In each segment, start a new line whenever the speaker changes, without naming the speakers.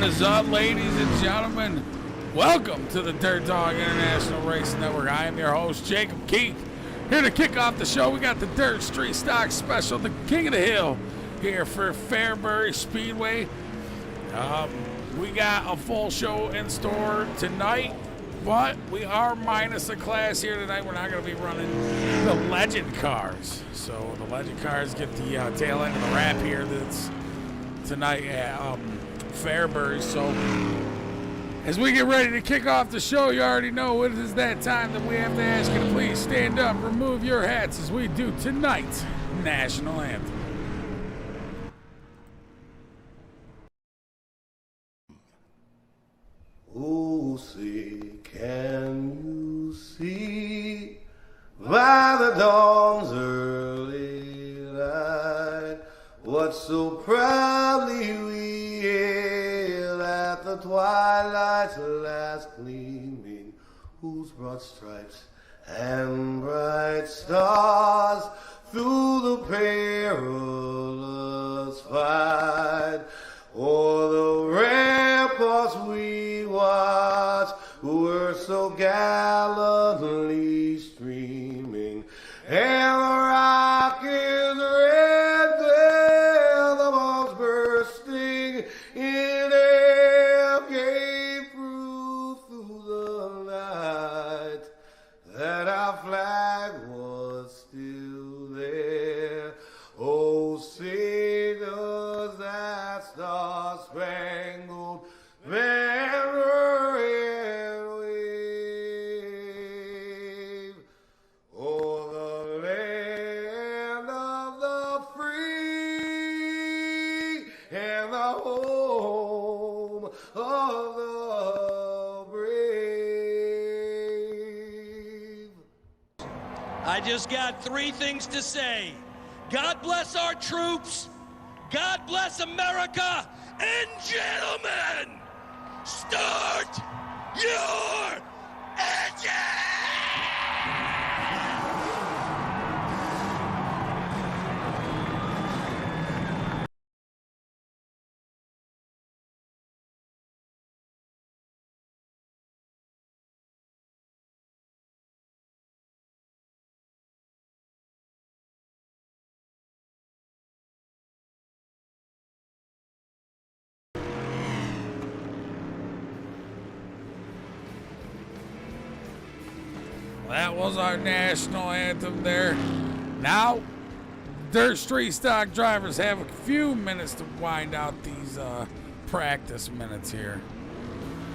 is up, ladies and gentlemen? Welcome to the Dirt Dog International Racing Network. I am your host, Jacob Keith. Here to kick off the show, we got the Dirt StreetStocks special, the King of the Hill, here for Fairbury Speedway. We got a full show in store tonight, but we are minus a class here tonight. We're not going to be running the Legend cars. So the Legend cars get the tail end of the wrap here that's tonight at Fairbury. So as we get ready to kick off the show, you already know it is that time that we have to ask you to please stand up, remove your hats as we do tonight's national anthem.
Oh, see, can you see by the dawn's early light what so proudly we hailed at the twilight's last gleaming, whose broad stripes and bright stars through the perilous fight o'er the ramparts we watched were so gallantly streaming, and the rocket's red glare, the bombs bursting in air, gave proof through the night that our flag was still there. Oh, say does that star-spangled banner yet wave o'er the land of the free and the home of the brave.
I just got three things to say. God bless our troops, God bless America, and gentlemen, start your engine!
That was our national anthem there. Now, Dirt Street Stock drivers have a few minutes to wind out these practice minutes here.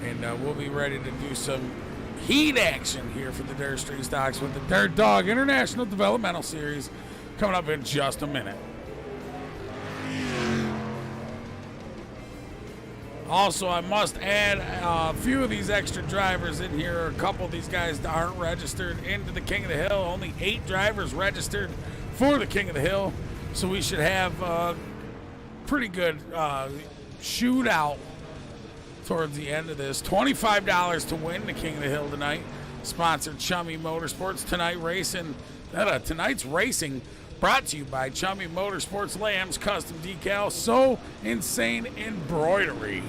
And we'll be ready to do some heat action here for the Dirt Street Stocks with the Dirt Dog International Developmental Series coming up in just a minute. Also, I must add a few of these extra drivers in here. A couple of these guys that aren't registered into the King of the Hill. Only 8 drivers registered for the King of the Hill. So we should have a pretty good shootout towards the end of this. $25 to win the King of the Hill tonight. Sponsored Chummy Motorsports. Tonight's racing brought to you by Chummy Motorsports, Lambs Custom Decal, So Insane Embroidery.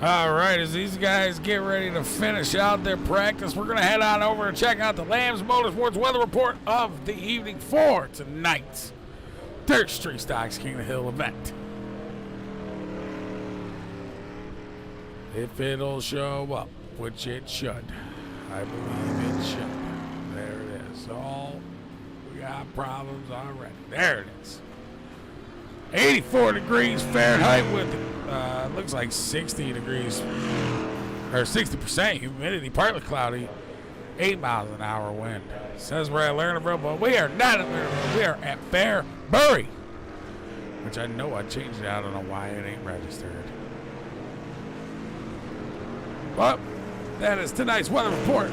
All right, as these guys get ready to finish out their practice, we're going to head on over and check out the Lambs Motorsports weather report of the evening for tonight's StreetStocks King of the Hill event. If it'll show up, which it should. I believe it should. There it is. Oh, we got problems already. There it is. 84 degrees Fahrenheit with looks like 60 degrees or 60% humidity, partly cloudy, 8 miles an hour wind. Says we're at Lernerville, but we are not at Lernerville. We are at Fairbury, which I know I changed it. I don't know why it ain't registered. But that is tonight's weather report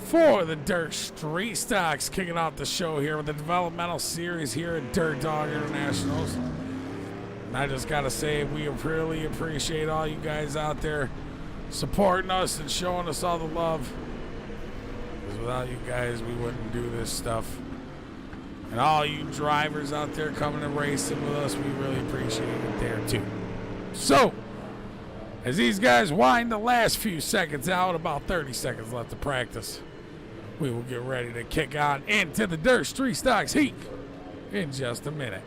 for the Dirt Street Stocks, kicking off the show here with the developmental series here at Dirt Dog Internationals. And I just gotta say, we really appreciate all you guys out there supporting us and showing us all the love. Because without you guys, we wouldn't do this stuff. And all you drivers out there coming and racing with us, we really appreciate it there too. So, as these guys wind the last few seconds out, about 30 seconds left to practice, we will get ready to kick on into the Dirt Street Stocks heat in just a minute.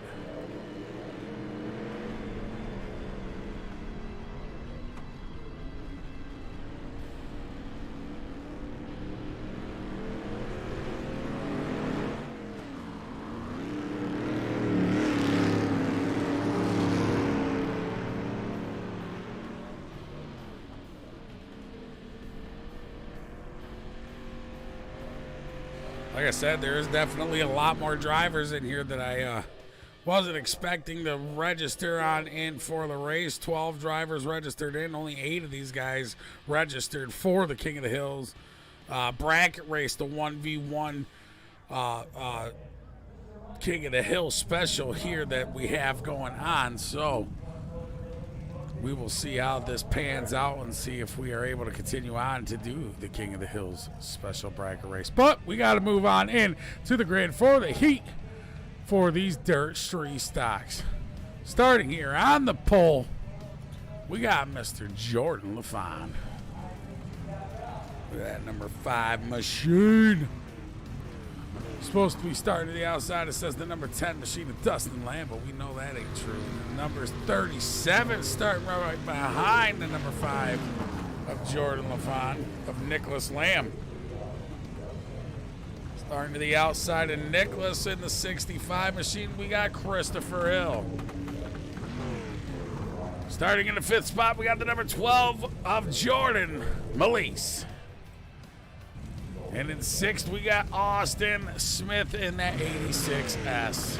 Like I said, there is definitely a lot more drivers in here that I wasn't expecting to register on in for the race. 12 drivers registered in. Only 8 of these guys registered for the King of the Hills bracket race, the 1v1 King of the Hill special here that we have going on. So we will see how this pans out and see if we are able to continue on to do the King of the Hills special bracket race. But we got to move on in to the grid for the heat for these Dirt Street Stocks. Starting here on the pole, we got Mr. Jordan Lafond. Look at that number 5 machine. Supposed to be starting to the outside. It says the number 10 machine of Dustin Lamb, but we know that ain't true. The number 37 starting right behind the number 5 of Jordan Lafond, of Nicholas Lamb. Starting to the outside of Nicholas in the 65 machine, we got Christopher Hill. Starting in the 5th spot, we got the number 12 of Jordan Melise. And in 6th, we got Austin Smith in that 86S.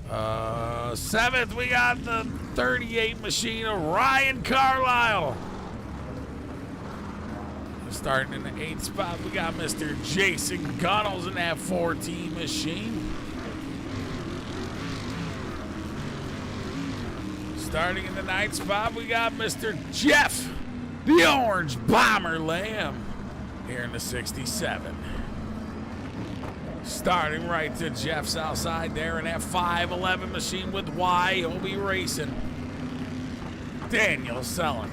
7th, we got the 38 machine of Ryan Carlisle. Starting in the 8th spot, we got Mr. Jason Gunnels in that 14 machine. Starting in the 9th spot, we got Mr. Jeff, the Orange Bomber Lamb, here in the 67. Starting right to Jeff's outside there in that 511 machine with Y. He'll be racing Daniel Selleck.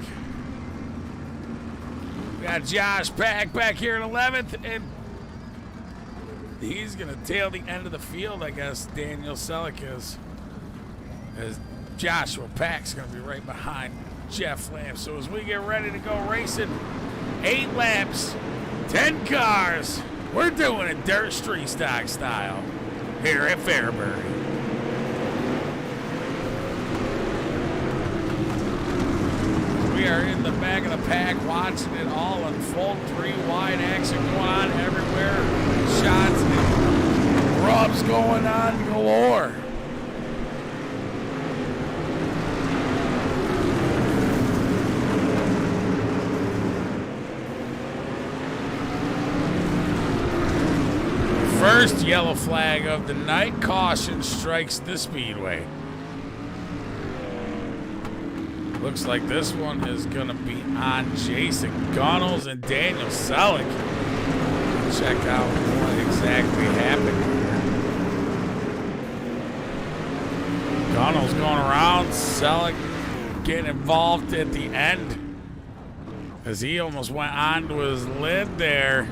We got Josh Pack back here in 11th, and he's going to tail the end of the field, I guess, Daniel Selleck is. As Joshua Pack's going to be right behind Jeff Lamb. So as we get ready to go racing, 8 laps, 10 cars, we're doing it Dirt Street Stock style here at Fairbury. We are in the back of the pack watching it all unfold. 3 wide action going on everywhere. Shots and rubs going on galore. First yellow flag of the night. Caution strikes the speedway. Looks like this one is going to be on Jason Gunnels and Daniel Selleck. Check out what exactly happened here. Gunnels going around. Selleck getting involved at the end as he almost went onto his lid there,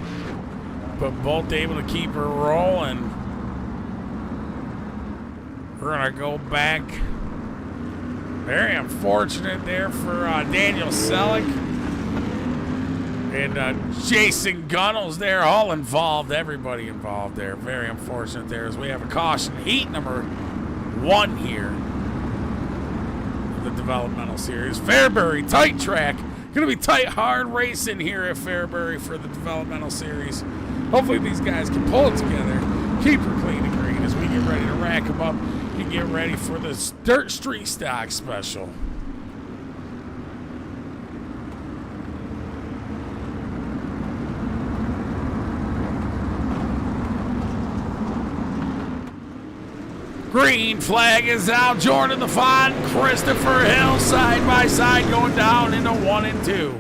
but both able to keep her rolling. We're going to go back. Very unfortunate there for Daniel Selleck. And Jason Gunnels there, all involved, everybody involved there. Very unfortunate there as we have a caution. Heat number 1 here. The developmental series. Fairbury, tight track. Going to be tight, hard racing here at Fairbury for the developmental series. Hopefully these guys can pull it together, keep her clean and green as we get ready to rack them up and get ready for this Dirt Street Stock special. Green flag is out. Jordan Lafond, Christopher Hill side by side going down into 1 and 2.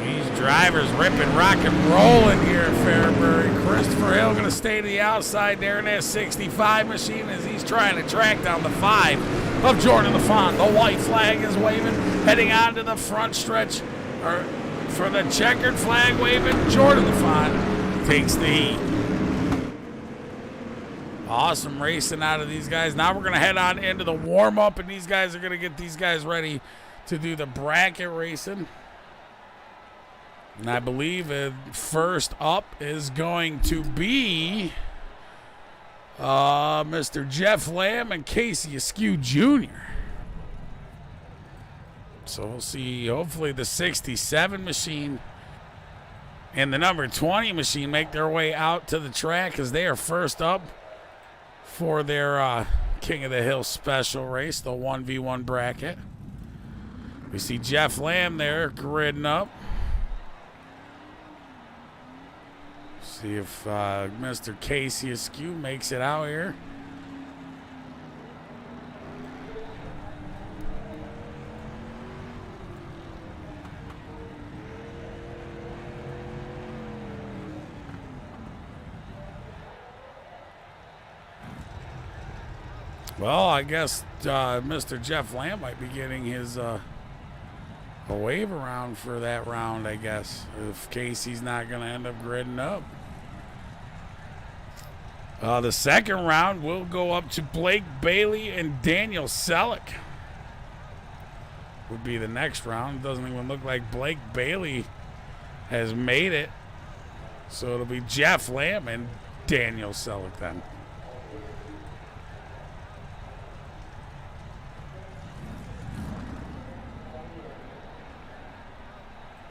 These drivers ripping, rocking, rolling here at Fairbury. Christopher Hill going to stay to the outside there in that 65 machine as he's trying to track down the 5 of Jordan Lafond. The white flag is waving, heading on to the front stretch for the checkered flag waving. Jordan Lafond takes the heat. Awesome racing out of these guys. Now we're going to head on into the warm-up, and these guys are going to get these guys ready to do the bracket racing. And I believe first up is going to be Mr. Jeff Lamb and Casey Askew Jr. So we'll see, hopefully the 67 machine and the number 20 machine make their way out to the track as they are first up for their King of the Hill special race, the 1v1 bracket. We see Jeff Lamb there gridding up. See if Mr. Casey Askew makes it out here. Well, I guess Mr. Jeff Lamb might be getting his a wave around for that round, I guess, if Casey's not going to end up gridding up. The second round will go up to Blake Bailey and Daniel Selleck. Would be the next round. Doesn't even look like Blake Bailey has made it. So it'll be Jeff Lamb and Daniel Selleck then.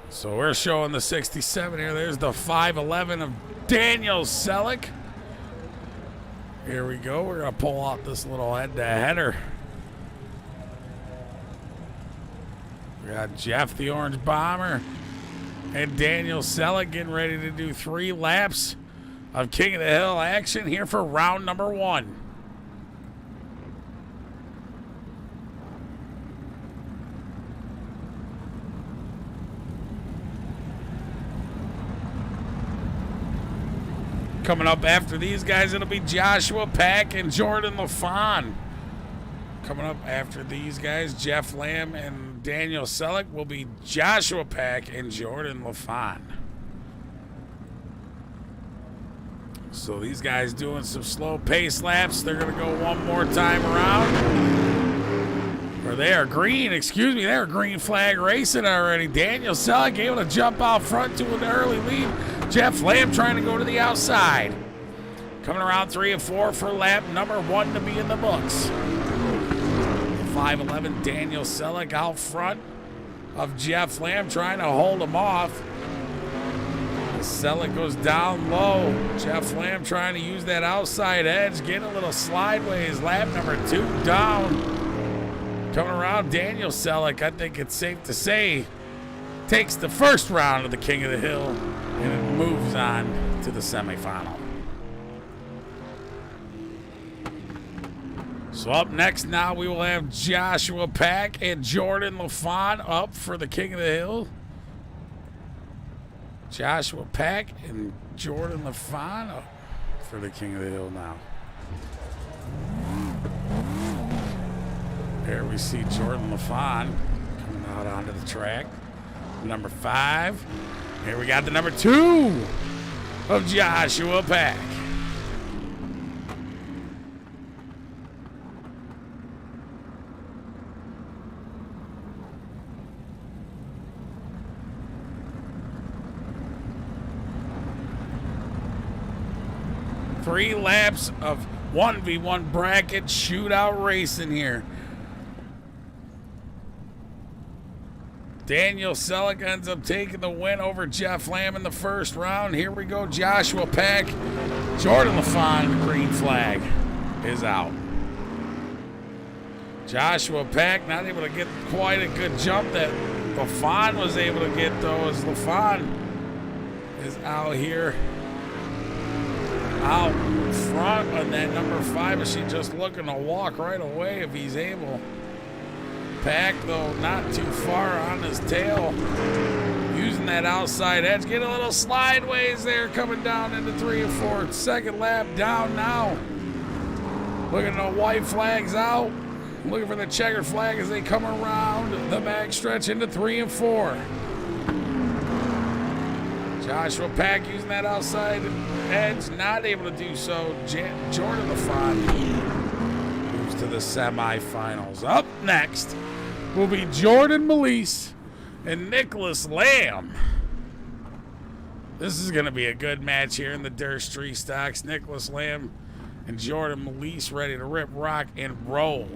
So we're showing the 67 here. There's the 511 of Daniel Selleck. Here we go. We're going to pull out this little head-to-header. We got Jeff the Orange Bomber and Daniel Selleck getting ready to do 3 laps of King of the Hill action here for round number 1. Coming up after these guys, it'll be Joshua Pack and Jordan Lafond. Coming up after these guys, Jeff Lamb and Daniel Selleck, will be Joshua Pack and Jordan Lafond. So these guys doing some slow pace laps. They're going to go one more time around. Or they are green, excuse me, they're green flag racing already. Daniel Selleck able to jump out front to an early lead. Jeff Lamb trying to go to the outside. Coming around 3 and 4 for lap number 1 to be in the books. 5'11" Daniel Selleck out front of Jeff Lamb trying to hold him off. Selleck goes down low. Jeff Lamb trying to use that outside edge, getting a little slideways. Lap number 2 down. Coming around, Daniel Selleck, I think it's safe to say, takes the first round of the King of the Hill and it moves on to the semifinal. So up next now we will have Joshua Pack and Jordan Lafond up for the King of the Hill. Joshua Pack and Jordan Lafond up for the King of the Hill now. There we see Jordan Lafond coming out onto the track. Number 5. Here we got the number 2 of Joshua Pack. Three laps of 1v1 bracket shootout racing here. Daniel Selleck ends up taking the win over Jeff Lamb in the first round. Here we go, Joshua Pack. Jordan Lafond, the green flag is out. Joshua Pack not able to get quite a good jump that Lafond was able to get, though, as Lafond is out here. Out front on that number 5, is she just looking to walk right away if he's able. Pack, though, not too far on his tail, using that outside edge. Get a little slideways there, coming down into 3 and 4. Second lap down now. Looking at the white flags out. Looking for the checkered flag as they come around the back stretch into 3 and 4. Joshua Pack using that outside edge, not able to do so. Jordan Lafond moves to the semifinals. Up next will be Jordan Melise and Nicholas Lamb. This is going to be a good match here in the Dirt StreetStocks. Nicholas Lamb and Jordan Melise ready to rip, rock, and roll.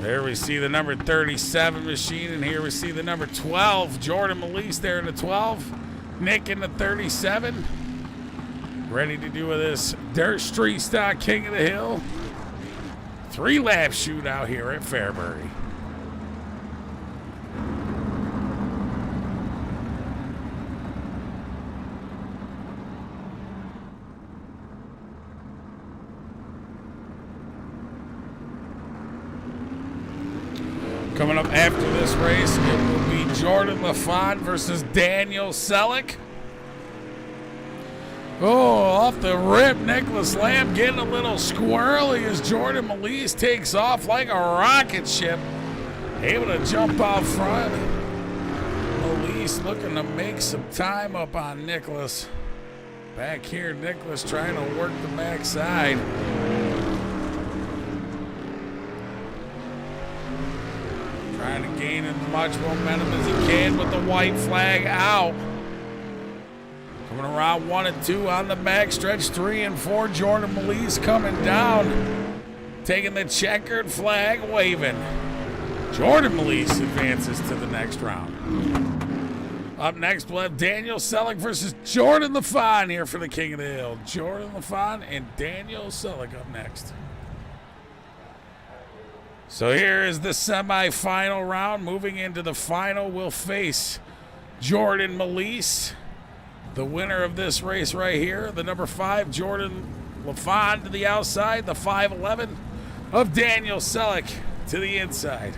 There we see the number 37 machine, and here we see the number 12. Jordan Melise there in the 12. Nick in the 37. Ready to do with this Dirt Street Stock King of the Hill. 3-lap shootout here at Fairbury. Coming up after this race, it will be Jordan Lafond versus Daniel Selleck. Oh, off the rip, Nicholas Lamb getting a little squirrely as Jordan Melise takes off like a rocket ship. Able to jump out front. Melise looking to make some time up on Nicholas. Back here, Nicholas trying to work the backside. Trying to gain as much momentum as he can with the white flag out. Coming around 1 and 2 on the backstretch, 3 and 4. Jordan Melise coming down, taking the checkered flag, waving. Jordan Melise advances to the next round. Up next, we'll have Daniel Selleck versus Jordan Lafond here for the King of the Hill. Jordan Lafond and Daniel Selleck up next. So here is the semifinal round. Moving into the final, we'll face Jordan Melise, the winner of this race right here. The number 5, Jordan Lafond to the outside. The 5'11" of Daniel Selleck to the inside.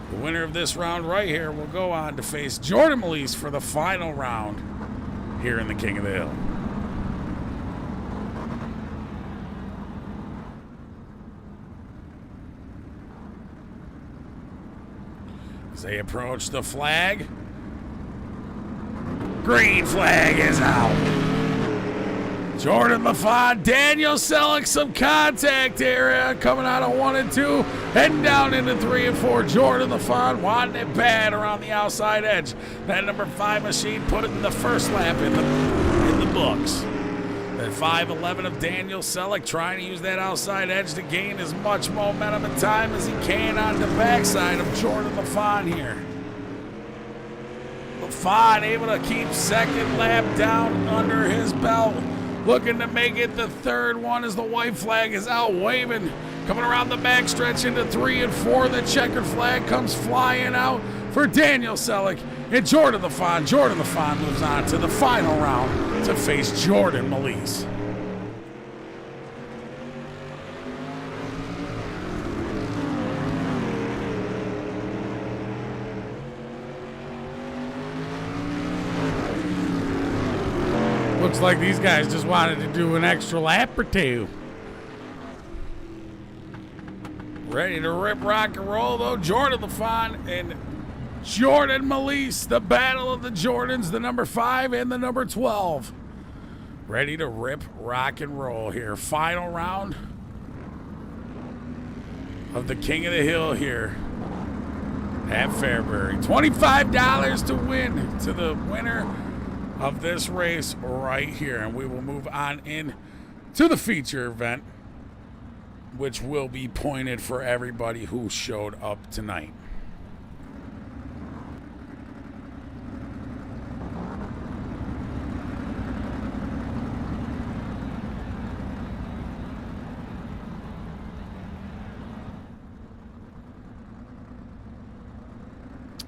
The winner of this round right here will go on to face Jordan Melise for the final round here in the King of the Hill. As they approach the flag, green flag is out. Jordan Lafond, Daniel Selleck, some contact area coming out of 1 and 2, heading down into 3 and 4. Jordan Lafond wanting it bad around the outside edge. That number 5 machine put it in the first lap in the books. That 5'11" of Daniel Selleck trying to use that outside edge to gain as much momentum and time as he can on the backside of Jordan Lafond here. Lafond able to keep second lap down under his belt. Looking to make it the third one as the white flag is out waving. Coming around the backstretch into 3 and 4. The checkered flag comes flying out for Daniel Selleck and Jordan Lafond. Jordan Lafond moves on to the final round to face Jordan Melise. Looks like these guys just wanted to do an extra lap or two. Ready to rip, rock, and roll, though. Jordan Lafond and Jordan Melise, the battle of the Jordans, the number 5 and the number 12. Ready to rip, rock, and roll here. Final round of the King of the Hill here at Fairbury. $25 to win to the winner of this race right here. And we will move on in to the feature event, which will be pointed for everybody who showed up tonight.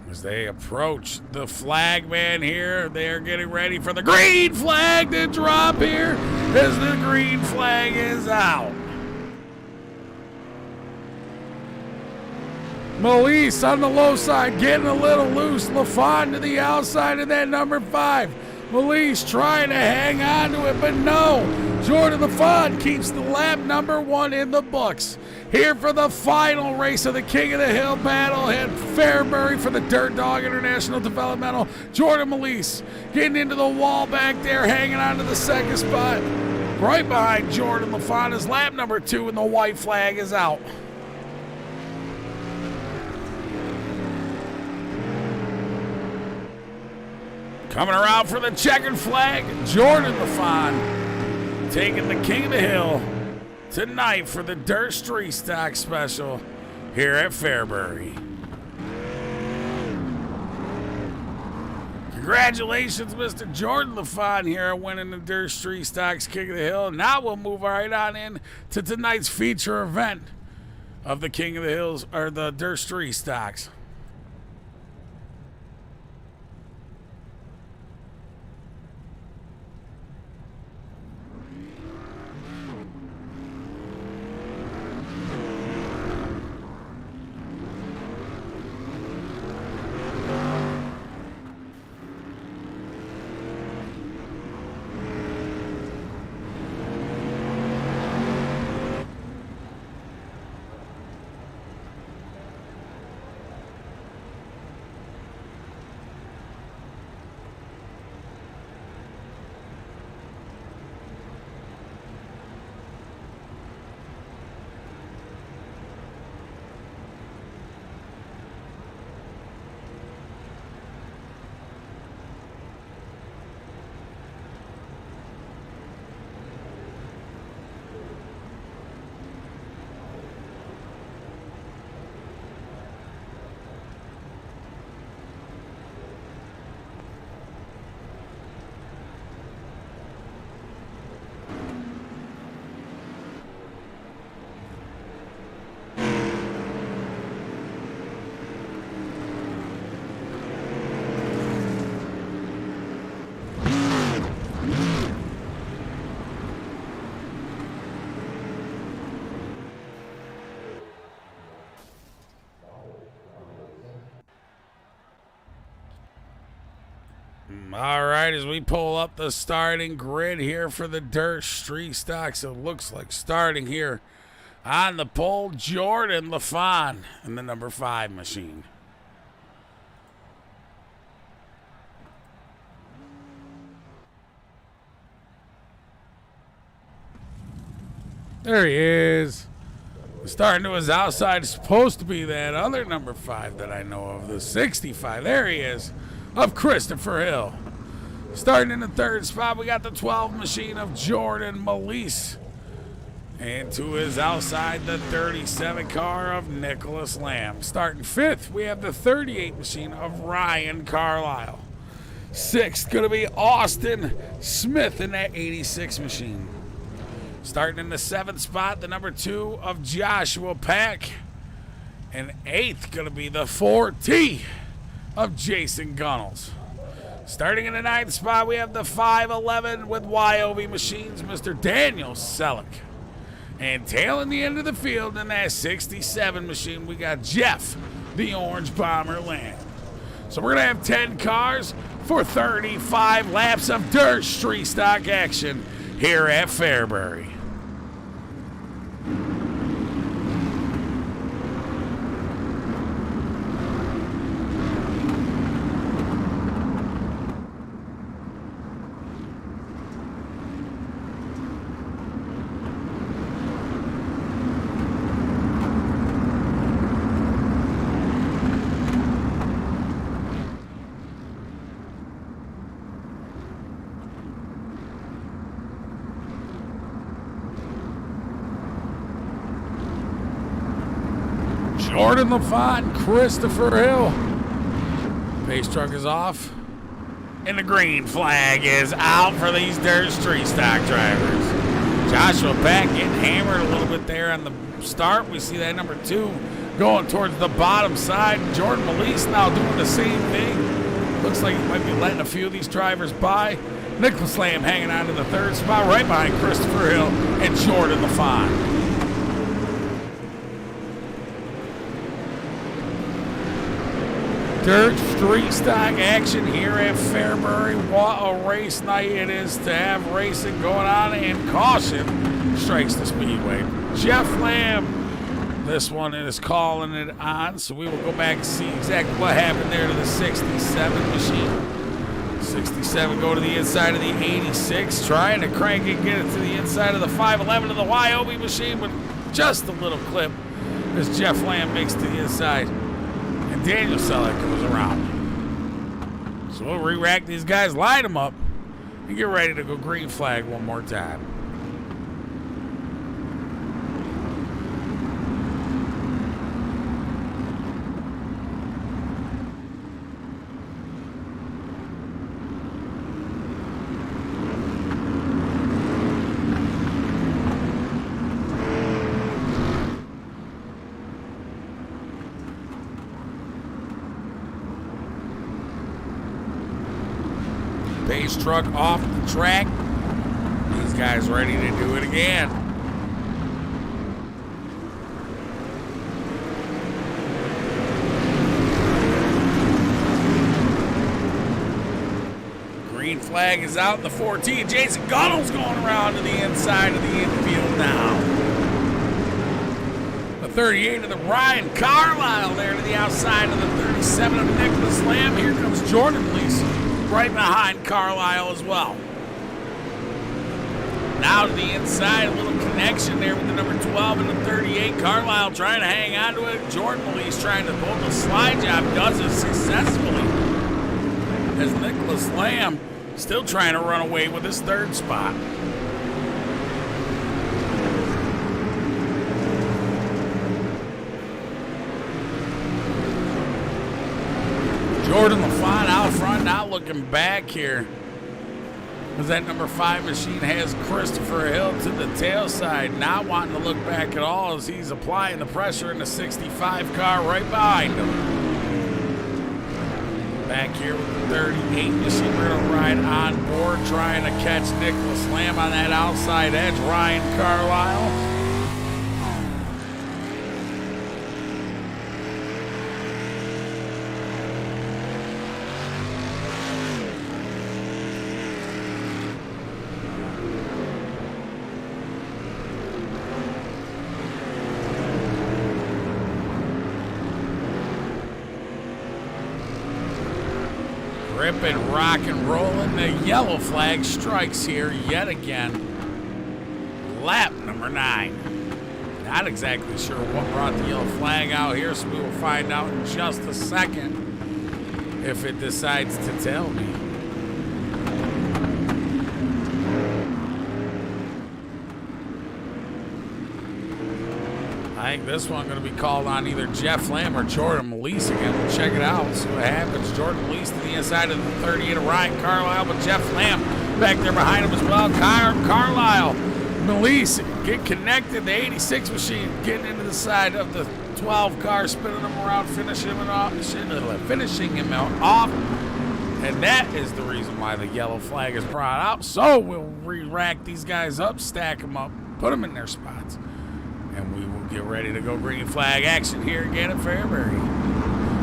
As they approach the flag man here, they're getting ready for the green flag to drop here as the green flag is out. Melise on the low side, getting a little loose. Lafond to the outside of that number 5. Melise trying to hang on to it, but no. Jordan Lafond keeps the lap number 1 in the books. Here for the final race of the King of the Hill battle at Fairbury for the Dirt Dog International Developmental. Jordan Melise getting into the wall back there, hanging on to the second spot. Right behind Jordan Lafond is lap number 2, and the white flag is out. Coming around for the checkered flag, Jordan Lafond taking the King of the Hill tonight for the Dirt Street Stock special here at Fairbury. Congratulations, Mr. Jordan Lafond here winning the Dirt Street Stocks King of the Hill. Now we'll move right on in to tonight's feature event of the King of the Hills, or the Dirt Street Stocks. All right, as we pull up the starting grid here for the Dirt Street Stocks, it looks like starting here on the pole, Jordan Lafond in the number 5 machine. There he is. Starting to his outside, supposed to be that other number 5 that I know of, the 65. There he is, of Christopher Hill. Starting in the 3rd spot, we got the 12 machine of Jordan Melise. And to his outside, the 37 car of Nicholas Lamb. Starting 5th, we have the 38 machine of Ryan Carlisle. 6th, going to be Austin Smith in that 86 machine. Starting in the 7th spot, the number 2 of Joshua Pack. And 8th, going to be the 4T of Jason Gunnels. Starting in the 9th spot, we have the 511 with YOV Machines, Mr. Daniel Selleck. And tailing the end of the field in that 67 machine, we got Jeff, the Orange Bomber Lamb. So we're going to have 10 cars, for 35 laps of dirt street stock action here at Fairbury. Jordan Lafond, Christopher Hill. Pace truck is off. And the green flag is out for these dirt street stock drivers. Joshua Pack getting hammered a little bit there on the start. We see that number 2 going towards the bottom side. Jordan Melise now doing the same thing. Looks like he might be letting a few of these drivers by. Nicholas Lamb hanging on to the 3rd spot right behind Christopher Hill and Jordan Lafond. Dirt street stock action here at Fairbury. What a race night it is to have racing going on, and caution strikes the speedway. Jeff Lamb, this one is calling it on, so we will go back and see exactly what happened there to the 67 machine. 67 go to the inside of the 86, trying to crank it, get it to the inside of the 511 of the Wyoming machine with just a little clip as Jeff Lamb makes to the inside. And Daniel Selleck goes around. So we'll re-rack these guys, line them up, and get ready to go green flag one more time. Pace truck off the track. These guys ready to do it again. Green flag is out in the 14. Jason Gunnell's going around to the inside of the infield now. The 38 of the Ryan Carlisle there to the outside of the 37 of Nicholas Lamb. Here comes Jordan Leeson right behind Carlisle as well. Now to the inside, a little connection there with the number 12 and the 38. Carlisle trying to hang on to it. Jordan Melise trying to pull the slide job, does it successfully. As Nicholas Lamb still trying to run away with his 3rd spot. Jordan Lafond out front, not looking back here. As that number 5 machine has Christopher Hill to the tail side, not wanting to look back at all as he's applying the pressure in the 65 car right behind him. Back here with the 38 machine, we're going to ride on board, trying to catch Nicholas Lamb on that outside edge. Ryan Carlisle. Ripping, rock and rolling. The yellow flag strikes here yet again. Lap number 9. Not exactly sure what brought the yellow flag out here, so we will find out in just a second if it decides to tell me. I think this one going to be called on either Jeff Lamb or Jordan Melise again. We'll check it out, see what happens. Jordan Melise to the inside of the 38 of Ryan Carlisle, but Jeff Lamb back there behind him as well. Carlisle, Melise get connected. The 86 machine getting into the side of the 12 car, spinning him around, finishing him off. And that is the reason why the yellow flag is brought out. So we'll re-rack these guys up, stack them up, put them in their spots. And we will get ready to go green flag action here again at Fairbury.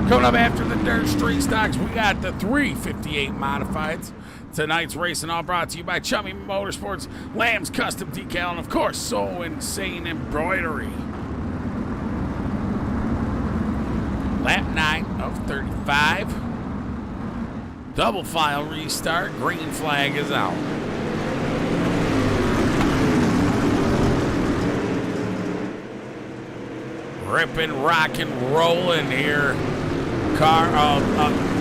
Coming up after the Dirt Street Stocks, we got the 358 Modifieds. Tonight's racing all brought to you by Chummy Motorsports, Lamb's Custom Decal, and of course, So Insane Embroidery. Lap 9 of 35. Double file restart. Green flag is out. Ripping, rocking, rolling here.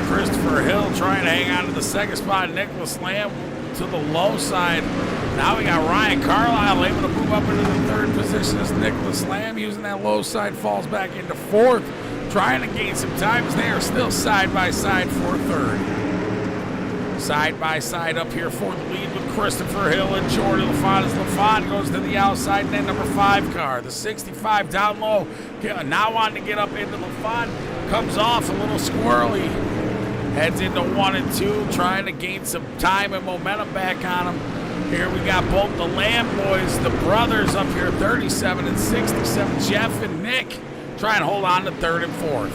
Christopher Hill trying to hang on to the second spot. Nicholas Lamb to the low side. Now we got Ryan Carlisle able to move up into the third position as Nicholas Lamb using that low side falls back into fourth. Trying to gain some time as they are still side by side for third. Side by side up here for the lead with Christopher Hill and Jordan Lafond as Lafond goes to the outside and then number 5 car. The 65 down low, now wanting to get up into Lafond, comes off a little squirrely. Heads into 1 and 2, trying to gain some time and momentum back on him. Here we got both the Lamb boys, the brothers up here, 37 and 67, Jeff and Nick, trying to hold on to 3rd and 4th.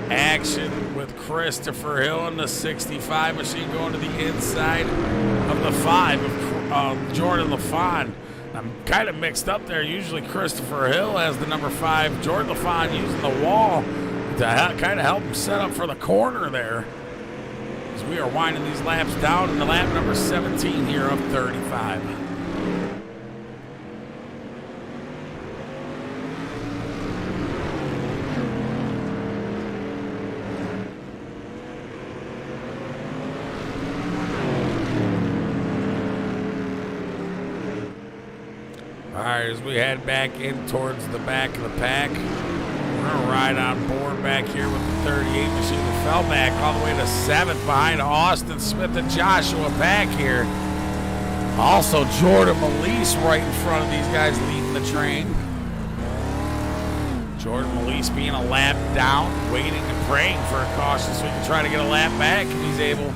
Action with Christopher Hill and the 65 machine going to the inside of the 5 of Jordan Lafond. I'm kind of mixed up there. Usually Christopher Hill has the number 5. Jordan Lafond using the wall to kind of help him set up for the corner there. As we are winding these laps down into lap number 17 here of 35. All right, as we head back in towards the back of the pack, we're going to ride on board back here with the 38 machine that fell back all the way to 7th behind Austin Smith and Joshua back here. Also, Jordan Melise right in front of these guys leading the train. Jordan Melise being a lap down, waiting and praying for a caution so he can try to get a lap back if he's able.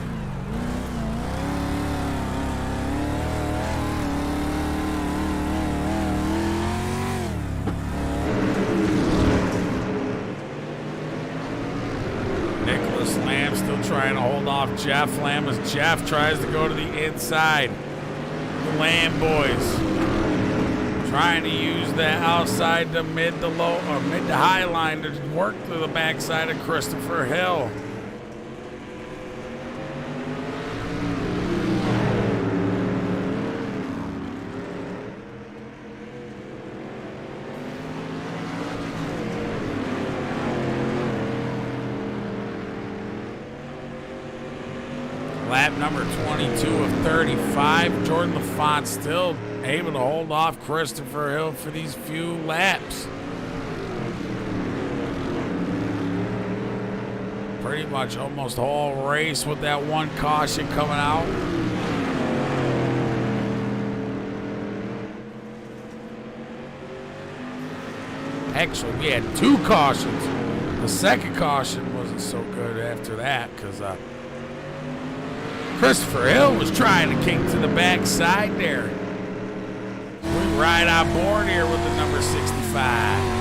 Trying to hold off Jeff Lamb as Jeff tries to go to the inside. The Lamb boys trying to use that outside to mid to low or mid to high line to work through the backside of Christopher Hill. Lap number 22 of 35. Jordan Lafond still able to hold off Christopher Hill for these few laps. Pretty much almost whole race with that one caution coming out. Actually, we had 2 cautions. The second caution wasn't so good after that because Christopher Hill was trying to kick to the backside there. We ride on board here with the number 65.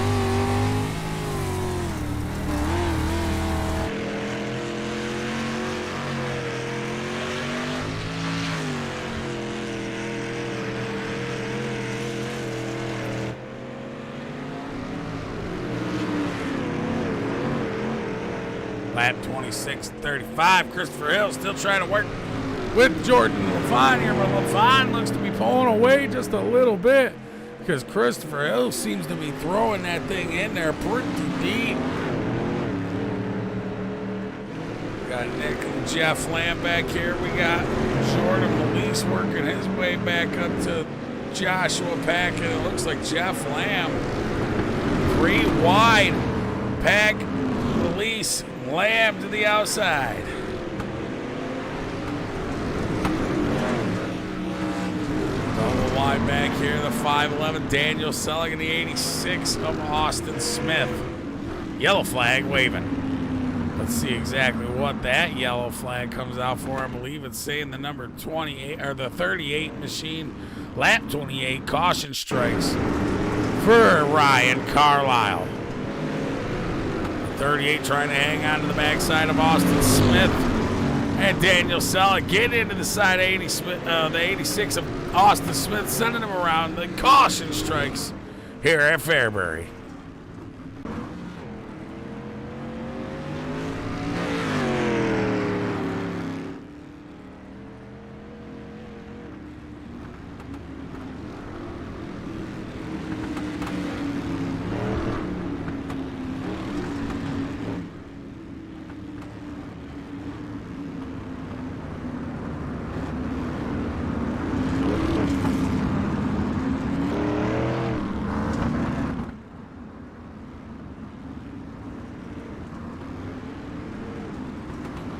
Lap 26:35. Christopher Hill still trying to work with Jordan Lafond here, but Lafond looks to be pulling away just a little bit because Christopher Hill seems to be throwing that thing in there pretty deep. We got Nick and Jeff Lamb back here. We got Jordan Melise working his way back up to Joshua Pack, and it looks like Jeff Lamb 3 wide Pack, Police, Lamb to the outside. Double wide back here, the 5'11", Daniel Selleck in the 86 of Austin Smith. Yellow flag waving. Let's see exactly what that yellow flag comes out for. I believe it's saying the number 28 or the 38 machine, lap 28, caution strikes for Ryan Carlisle. 38 trying to hang on to the backside of Austin Smith. And Daniel Selleck get into the side of the 86 of Austin Smith, sending him around. The caution strikes here at Fairbury.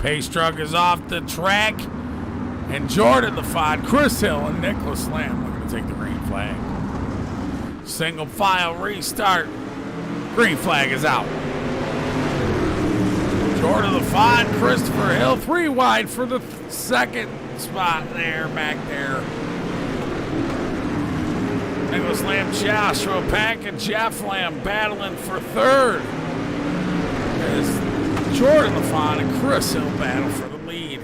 Pace truck is off the track, and Jordan Lafond, Chris Hill, and Nicholas Lamb are going to take the green flag. Single file restart. Green flag is out. Jordan Lafond, Christopher Hill, 3 wide for the second spot there, back there. Nicholas Lamb, Joshua Pack, and Jeff Lamb battling for third. As Jordan Lafond and Chris Hill battle for the lead.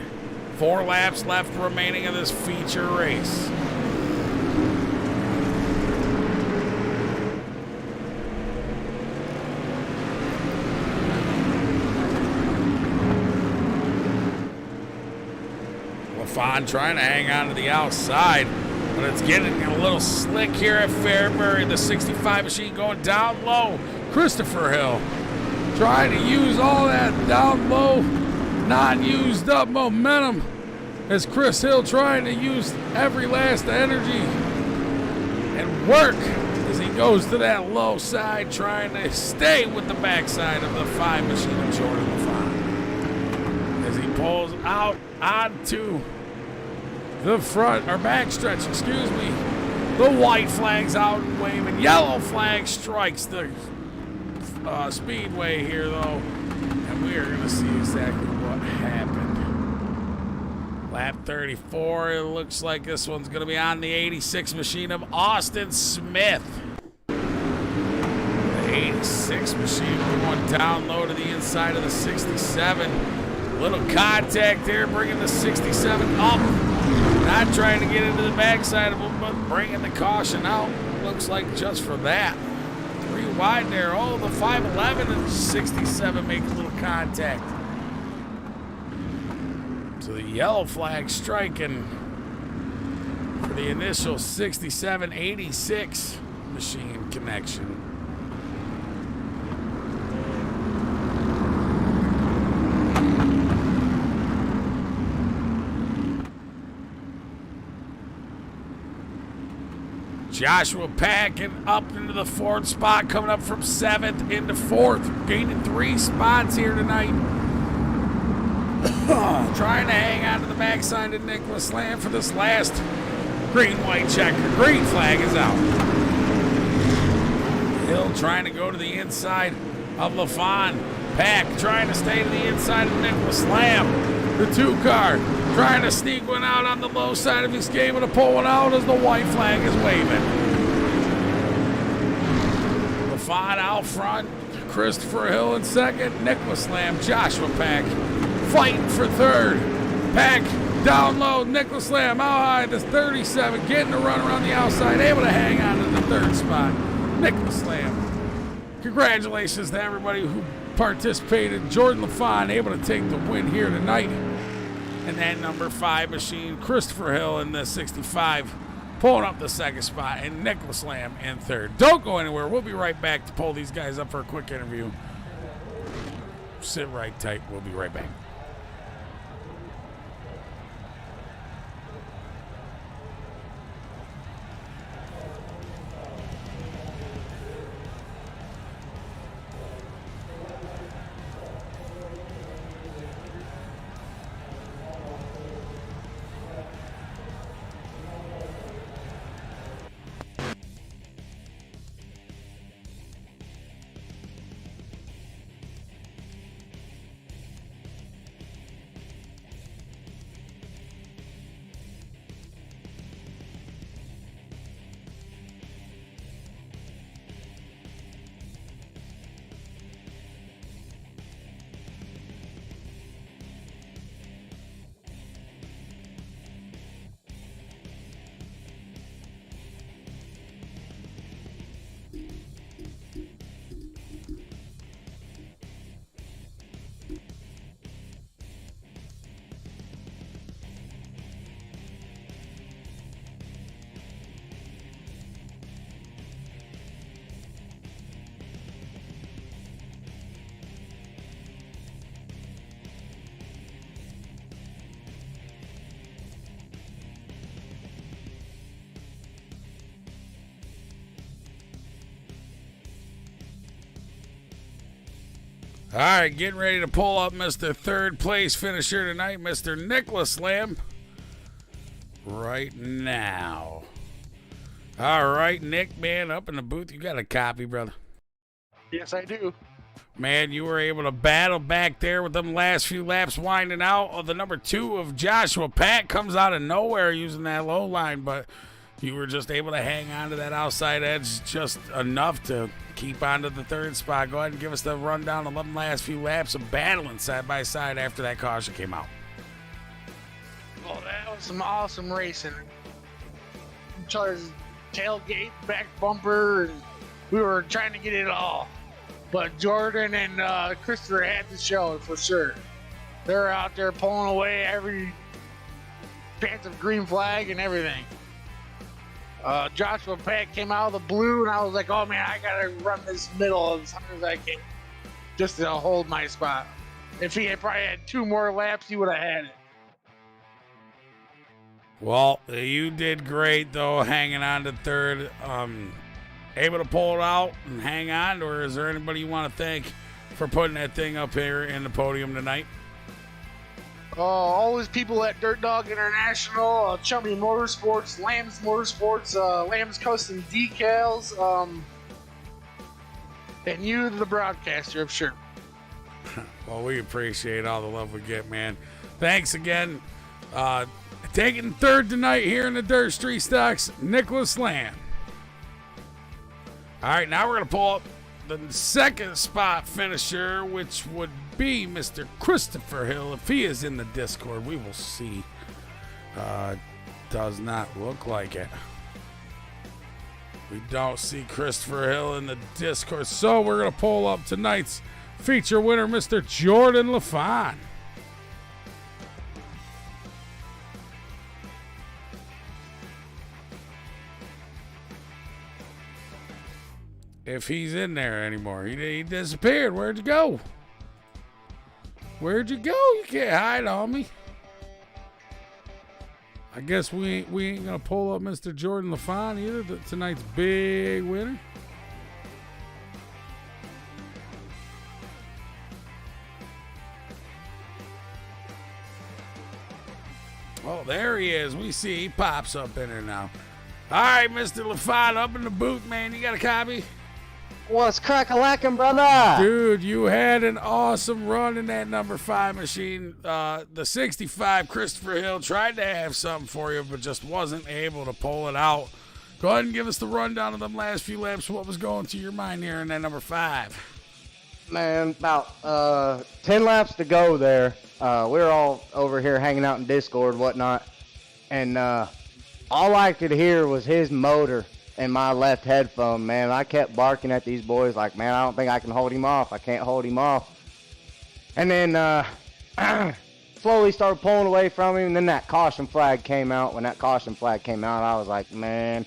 4 laps left remaining of this feature race. Lafond trying to hang on to the outside, but it's getting a little slick here at Fairbury. The 65 machine going down low. Christopher Hill trying to use all that down low, non-used up momentum as Chris Hill trying to use every last energy and work as he goes to that low side, trying to stay with the backside of the 5 machine of Jordan Lafond as he pulls out onto the front, or back stretch, excuse me. The white flag's out and waving. Yellow flag strikes the Speedway here, though, and we are going to see exactly what happened. Lap 34, it looks like this one's going to be on the 86 machine of Austin Smith. The 86 machine going down low to the inside of the 67. Little contact here, bringing the 67 up. Not trying to get into the backside of him, but bringing the caution out. Looks like just for that. 3 wide there. Oh, the 5'11 and 67 make a little contact. So the yellow flag striking for the initial 67-86 machine connection. Joshua packing up into the 4th spot, coming up from 7th into 4th, gaining 3 spots here tonight. Trying to hang on to the backside of Nicholas Lamb for this last green-white checker. Green flag is out. Hill trying to go to the inside of Lafond. Pack trying to stay to the inside of Nicholas Lamb. The 2 car trying to sneak one out on the low side of his game and to pull one out as the white flag is waving. Lafond out front. Christopher Hill in second. Nicholas Lamb, Joshua Pack fighting for third. Pack down low. Nicholas Lamb out high. The 37 getting a run around the outside. Able to hang on to the 3rd spot. Nicholas Lamb. Congratulations to everybody who participated. Jordan Lafond able to take the win here tonight. And that number 5 machine, Christopher Hill in the 65, pulling up the 2nd spot, and Nicholas Lamb in 3rd. Don't go anywhere. We'll be right back to pull these guys up for a quick interview. Sit right tight. We'll be right back. All right, getting ready to pull up Mr. Third Place finisher tonight, Mr. Nicholas Lamb, right now. All right, Nick, man, up in the booth. You got a copy, brother?
Yes, I do.
Man, you were able to battle back there with them last few laps winding out. The number 2 of Joshua Pat comes out of nowhere using that low line, but you were just able to hang on to that outside edge just enough to keep on to the third spot. Go ahead and give us the rundown of the last few laps of battling side by side after that caution came out.
Well, that was some awesome racing. Each other's tailgate, back bumper, and we were trying to get it all. But Jordan and Christopher had to show it for sure. They're out there pulling away every chance of green flag and everything. Joshua Pat came out of the blue, and I was like, oh man, I gotta run this middle as hard as I can just to hold my spot. If he had probably had 2 more laps, he would have had it.
Well, you did great, though, hanging on to third. Able to pull it out and hang on, or is there anybody you want to thank for putting that thing up here in the podium tonight?
All those people at Dirtdog International, Chummy Motorsports, Lamb's Motorsports, Lamb's Custom Decals, and you, the broadcaster, I'm sure.
Well, we appreciate all the love we get, man. Thanks again. Taking third tonight here in the Dirt StreetStocks, Nicholas Lamb. All right, now we're going to pull up the second spot finisher, which would be Mr. Christopher Hill. If he is in the Discord, we will see. Does not look like it. We don't see Christopher Hill in the Discord, so we're going to pull up tonight's feature winner, Mr. Jordan Lafond. If he's in there anymore. He disappeared. Where'd you go? Where'd you go? You can't hide on me. I guess we ain't gonna pull up Mr. Jordan Lafond either, tonight's big winner. Oh, there he is. We see he pops up in there now. All right, Mr. Lafond, up in the booth, man. You got a copy?
What's crack-a-lackin', brother?
Dude, you had an awesome run in that number 5 machine. The 65 Christopher Hill tried to have something for you, but just wasn't able to pull it out. Go ahead and give us the rundown of them last few laps. What was going through your mind here in that number 5?
Man, about 10 laps to go there. We were all over here hanging out in Discord and whatnot, and all I could hear was his motor in my left headphone, man. I kept barking at these boys like, man, I don't think I can hold him off. I can't hold him off. And then slowly started pulling away from him, and then that caution flag came out. When that caution flag came out, I was like, man,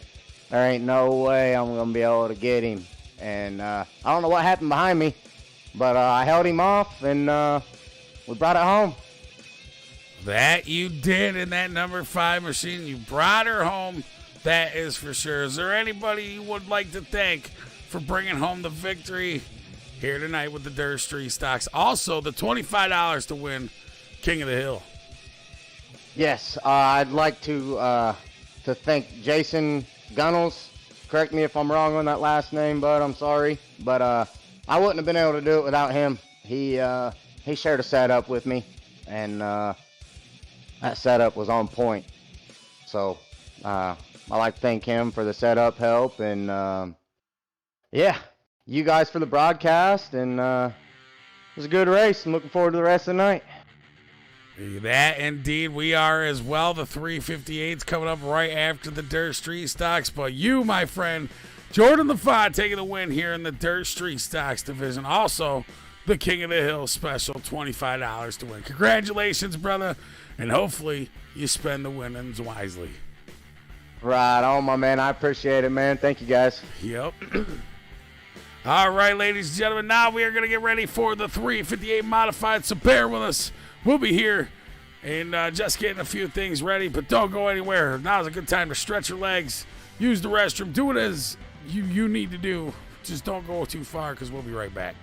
there ain't no way I'm going to be able to get him. And I don't know what happened behind me, but I held him off, and we brought it home.
That you did in that number 5 machine. You brought her home. That is for sure. Is there anybody you would like to thank for bringing home the victory here tonight with the Dirt StreetStocks? Also, the $25 to win King of the Hill.
Yes, I'd like to thank Jason Gunnels. Correct me if I'm wrong on that last name, bud. I'm sorry, but I wouldn't have been able to do it without him. He shared a setup with me, and that setup was on point. So I like to thank him for the setup help, and yeah, you guys for the broadcast, and it was a good race. I'm looking forward to the rest of the night.
That indeed we are as well. The 358's coming up right after the Dirt StreetStocks, but you, my friend, Jordan Lafond, taking the win here in the Dirt StreetStocks division. Also, the King of the Hill special, $25 to win. Congratulations, brother, and hopefully you spend the winnings wisely.
Right on, my man. I appreciate it, man. Thank you, guys.
Yep. All right, ladies and gentlemen, now we are going to get ready for the 358 modified, so bear with us. We'll be here and just getting a few things ready, but don't go anywhere. Now's a good time to stretch your legs, use the restroom, do it as you need to do. Just don't go too far, because we'll be right back.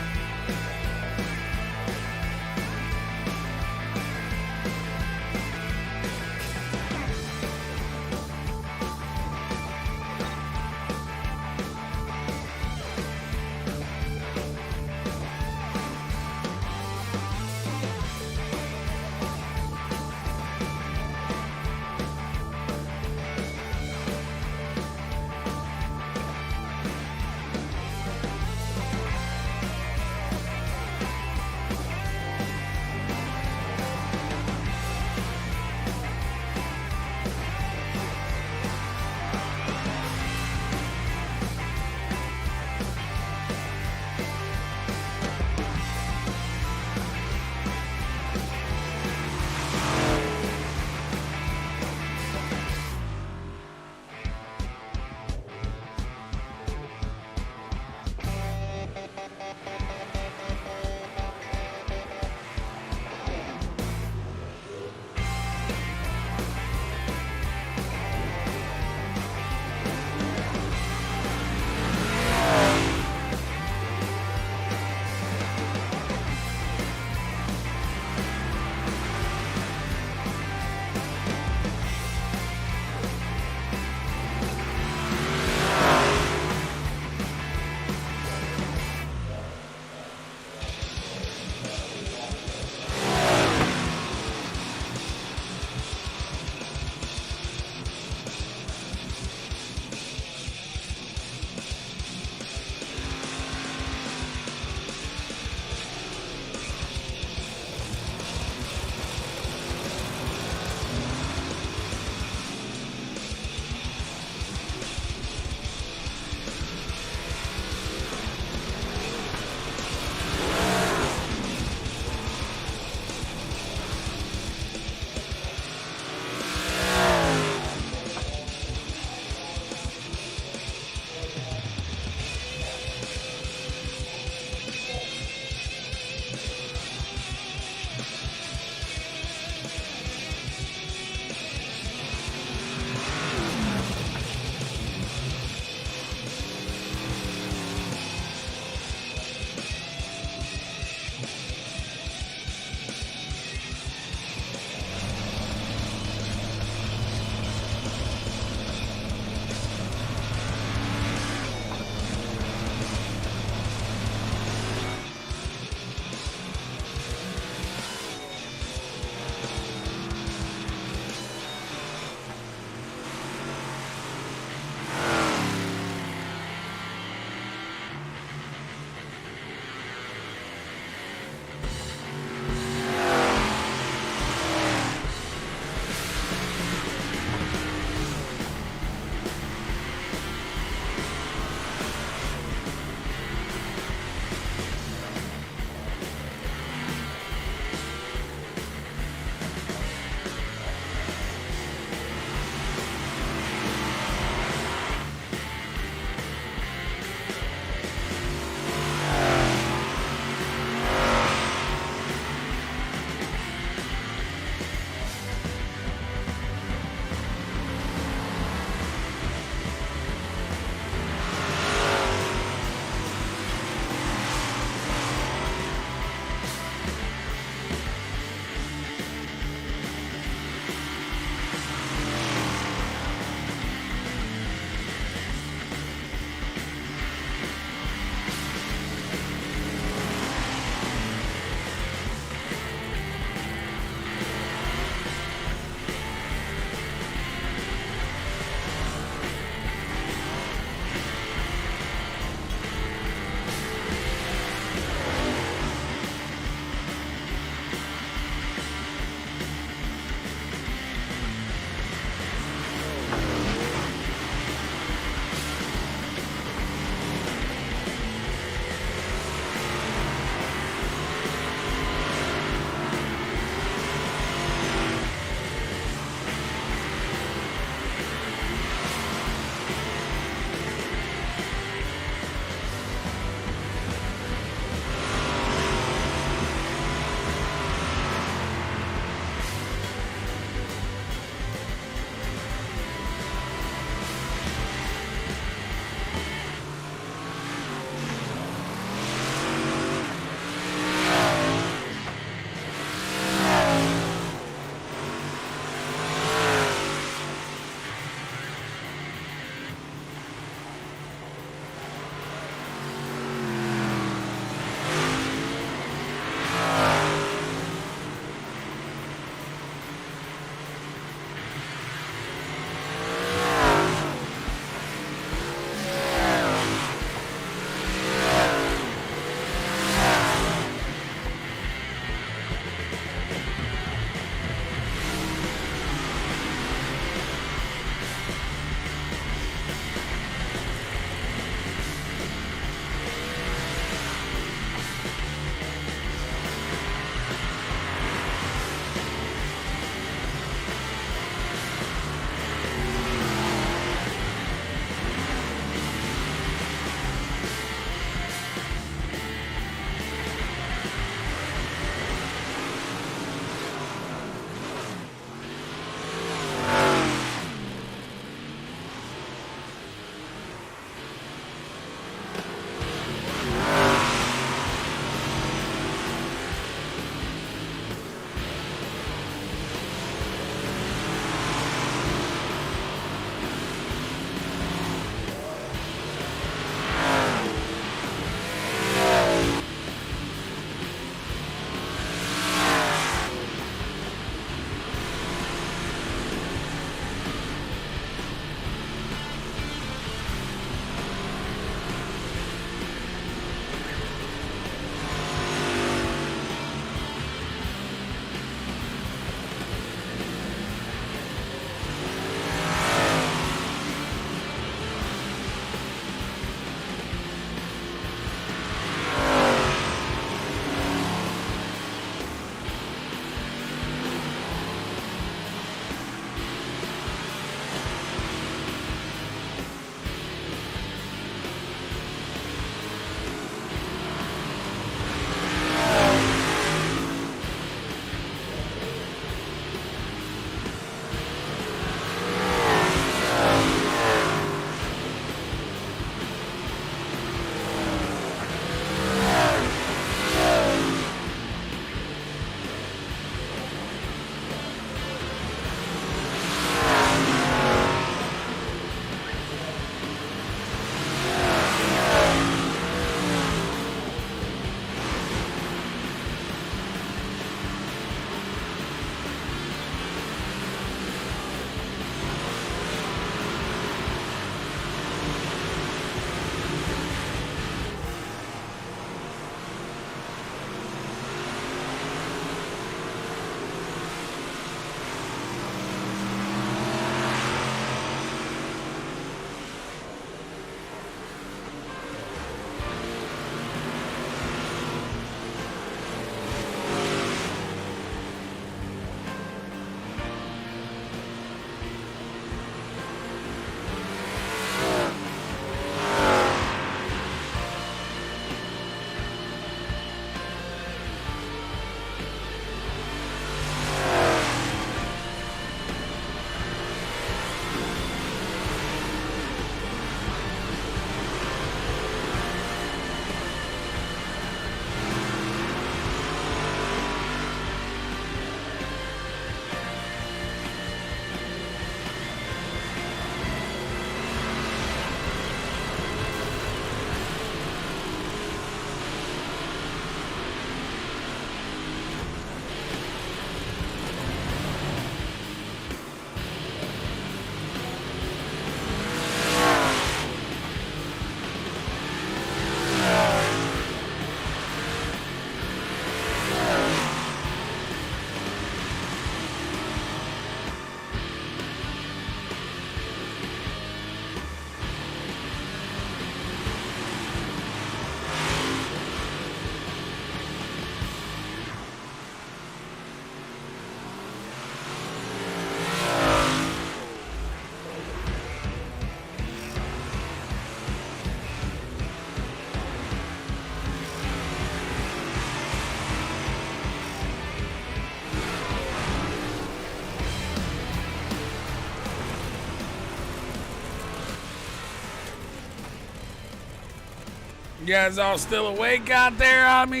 You guys all still awake out there on me?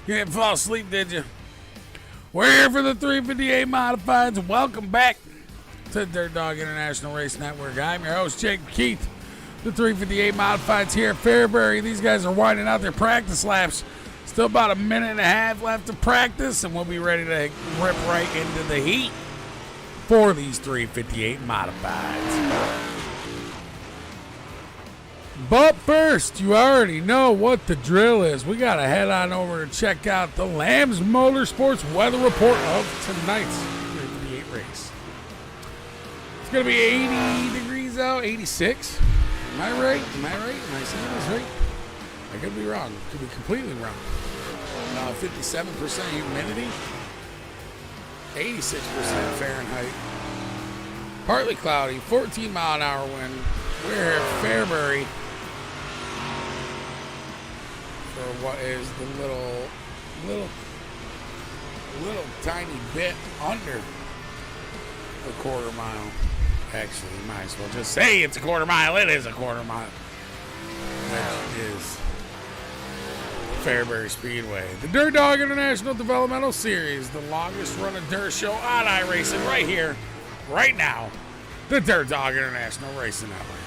You didn't fall asleep, did you? We're here for the 358 Modifieds. Welcome back to the Dirt Dog International Race Network. I'm your host, Jacob Keith. The 358 Modifieds here at Fairbury. These guys are winding out their practice laps. Still about a minute and a half left of practice, and we'll be ready to rip right into the heat for these 358 Modifieds. But first, you already know what the drill is. We got to head on over to check out the Lambs Motorsports weather report of tonight's 358 race. It's going to be 80 degrees out, 86. Am I right? Am I saying this right? I could be wrong. Could be completely wrong. 57% humidity, 86% Fahrenheit. Partly cloudy, 14 mile an hour wind. We're here at Fairbury for what is the little tiny bit under a quarter mile. Actually, you might as well just say it's a quarter mile. It is a quarter mile. Which is Fairbury Speedway. The Dirt Dog International Developmental Series, the longest run of DirtShow on iRacing right here, right now. The Dirt Dog International Racing Network.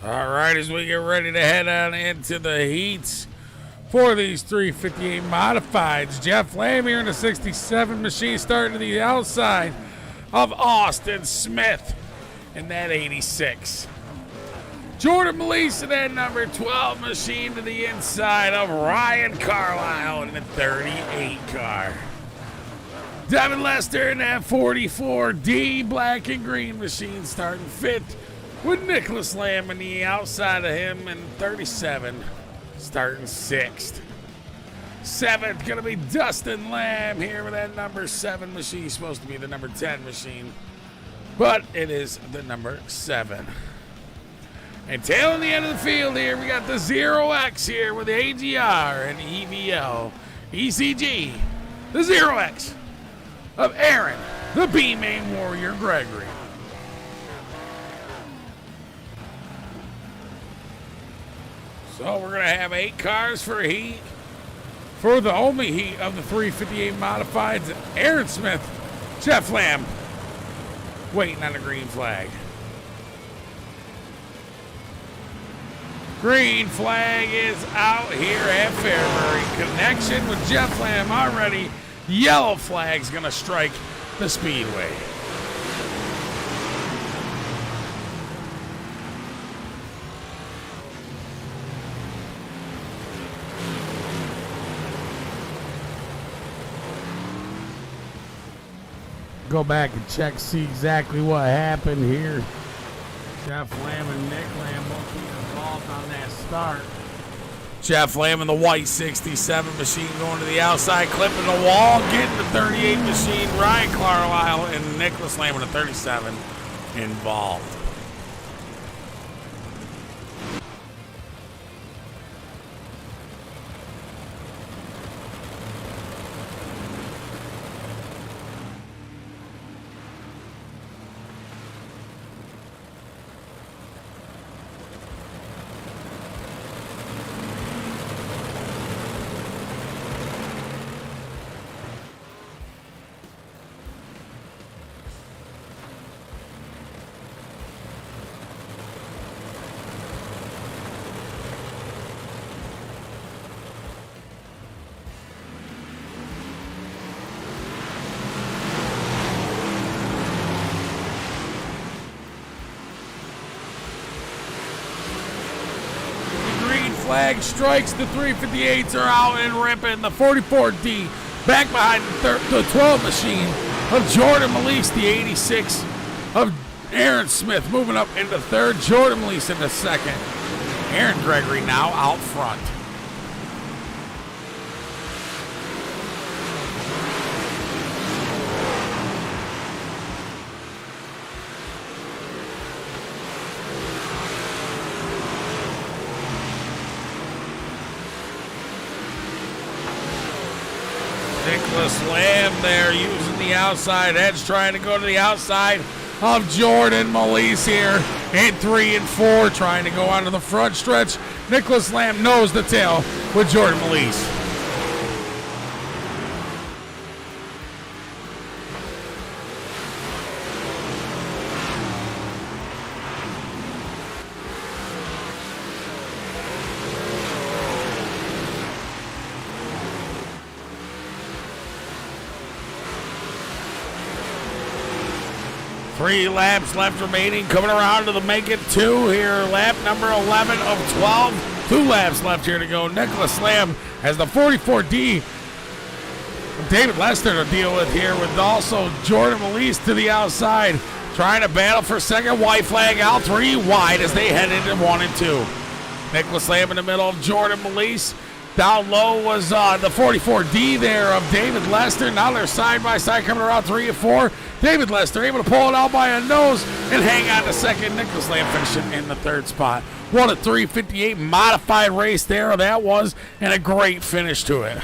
All right, as we get ready to head on into the heats for these 358 Modifieds. Jeff Lamb here in the 67 machine starting to the outside of Austin Smith in that 86. Jordan Melise in that number 12 machine to the inside of Ryan Carlisle in the 38 car. Devin Lester in that 44D black and green machine starting fifth, with Nicholas Lamb on the outside of him in 37, starting sixth. Seventh, going to be Dustin Lamb here with that number 7 machine. Supposed to be the number 10 machine, but it is the number 7. And tailing the end of the field here, we got the 0X here with the AGR and EVL. ECG, the 0X of Aaron, the B-Main Warrior Gregory. So we're going to have 8 cars for heat. For the only heat of the 358 Modifieds, Aaron Smith, Jeff Lamb, waiting on the green flag. Green flag is out here at Fairbury. Connection with Jeff Lamb already. Yellow flag's going to strike the speedway. Go back and check, see exactly what happened here. Jeff Lamb and Nick Lamb both being involved on that start. Jeff Lamb in the white 67 machine going to the outside, clipping the wall, getting the 38 machine. Ryan Carlisle and Nicholas Lamb in the 37 involved. flag strikes. The 358s are out and ripping. The 44D back behind the 12 machine of Jordan Melise. The 86 of Aaron Smith moving up into third. Jordan Melise into second. Aaron Gregory now out front. Nicholas Lamb there using the outside edge, trying to go to the outside of Jordan Melise here in 3 and 4, trying to go onto the front stretch. Nicholas Lamb knows the tail with Jordan Melise. Three laps left remaining, coming around to the make it 2 here. Lap number 11 of 12. 2 laps left here to go. Nicholas Lamb has the 44D. David Lester to deal with here, with also Jordan Melise to the outside, trying to battle for second. White flag out, 3 wide as they head into 1 and 2. Nicholas Lamb in the middle of Jordan Melise. Down low was the 44D there of David Lester. Now they're side by side coming around 3 and 4. David Lester able to pull it out by a nose and hang on to second. Nicholas Lamb finishing in the third spot. What a 358 modified race there that was, and a great finish to it.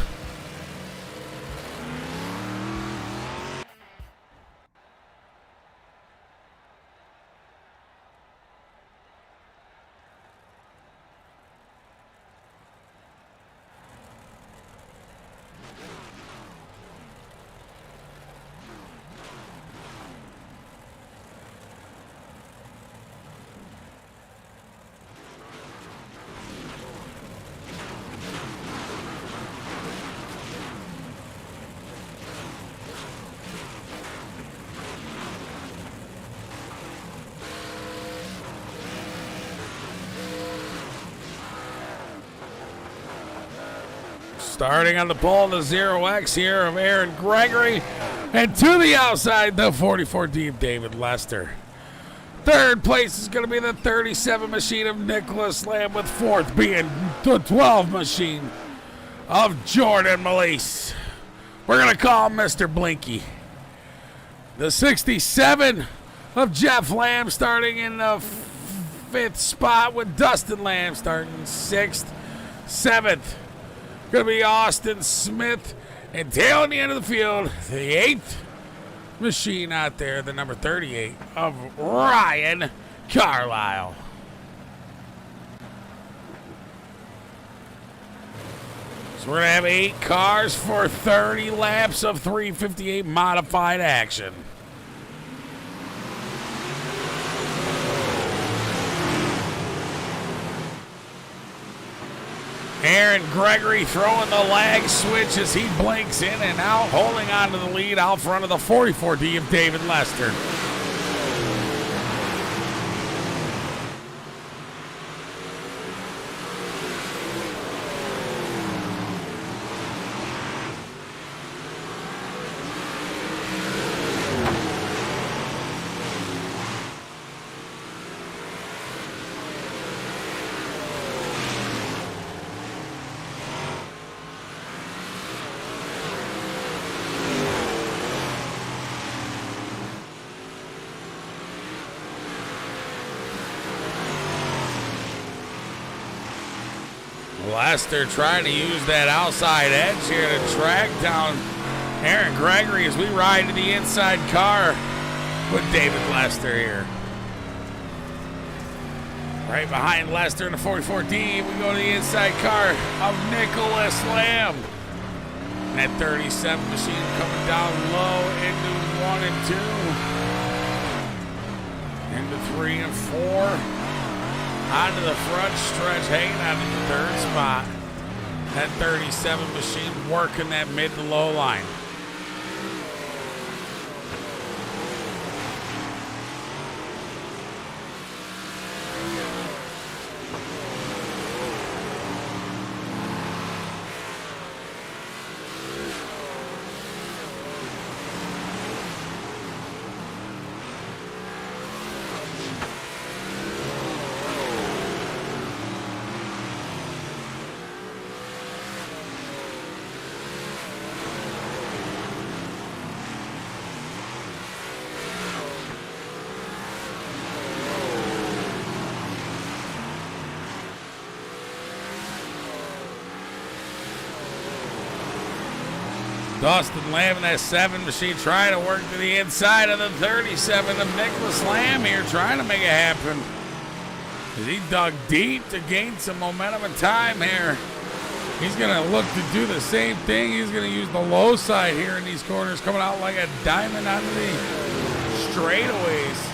Starting on the pole, the 0X here of Aaron Gregory. And to the outside, the 44D of David Lester. Third place is going to be the 37 machine of Nicholas Lamb, with fourth being the 12 machine of Jordan Melise. We're going to call him Mr. Blinky. The 67 of Jeff Lamb starting in the 5th spot, with Dustin Lamb starting 6th. 7th. Going to be Austin Smith, and tailing the end of the field, the 8th machine out there, the number 38 of Ryan Carlisle. So we're going to have 8 cars for 30 laps of 358 modified action. Aaron Gregory throwing the lag switch as he blinks in and out, holding on to the lead out front of the 44D of David Lester. Lester trying to use that outside edge here to track down Aaron Gregory as we ride to the inside car with David Lester here. Right behind Lester in the 44D, we go to the inside car of Nicholas Lamb. And that 37 machine coming down low into 1 and 2. Into 3 and 4. Onto the front stretch, hanging out in the 3rd spot. That 37 machine working that mid to low line. Dustin Lamb in that 7 machine trying to work to the inside of the 37 of Nicholas Lamb here, trying to make it happen. As he dug deep to gain some momentum and time here. He's going to look to do the same thing. He's going to use the low side here in these corners, coming out like a diamond onto the straightaways.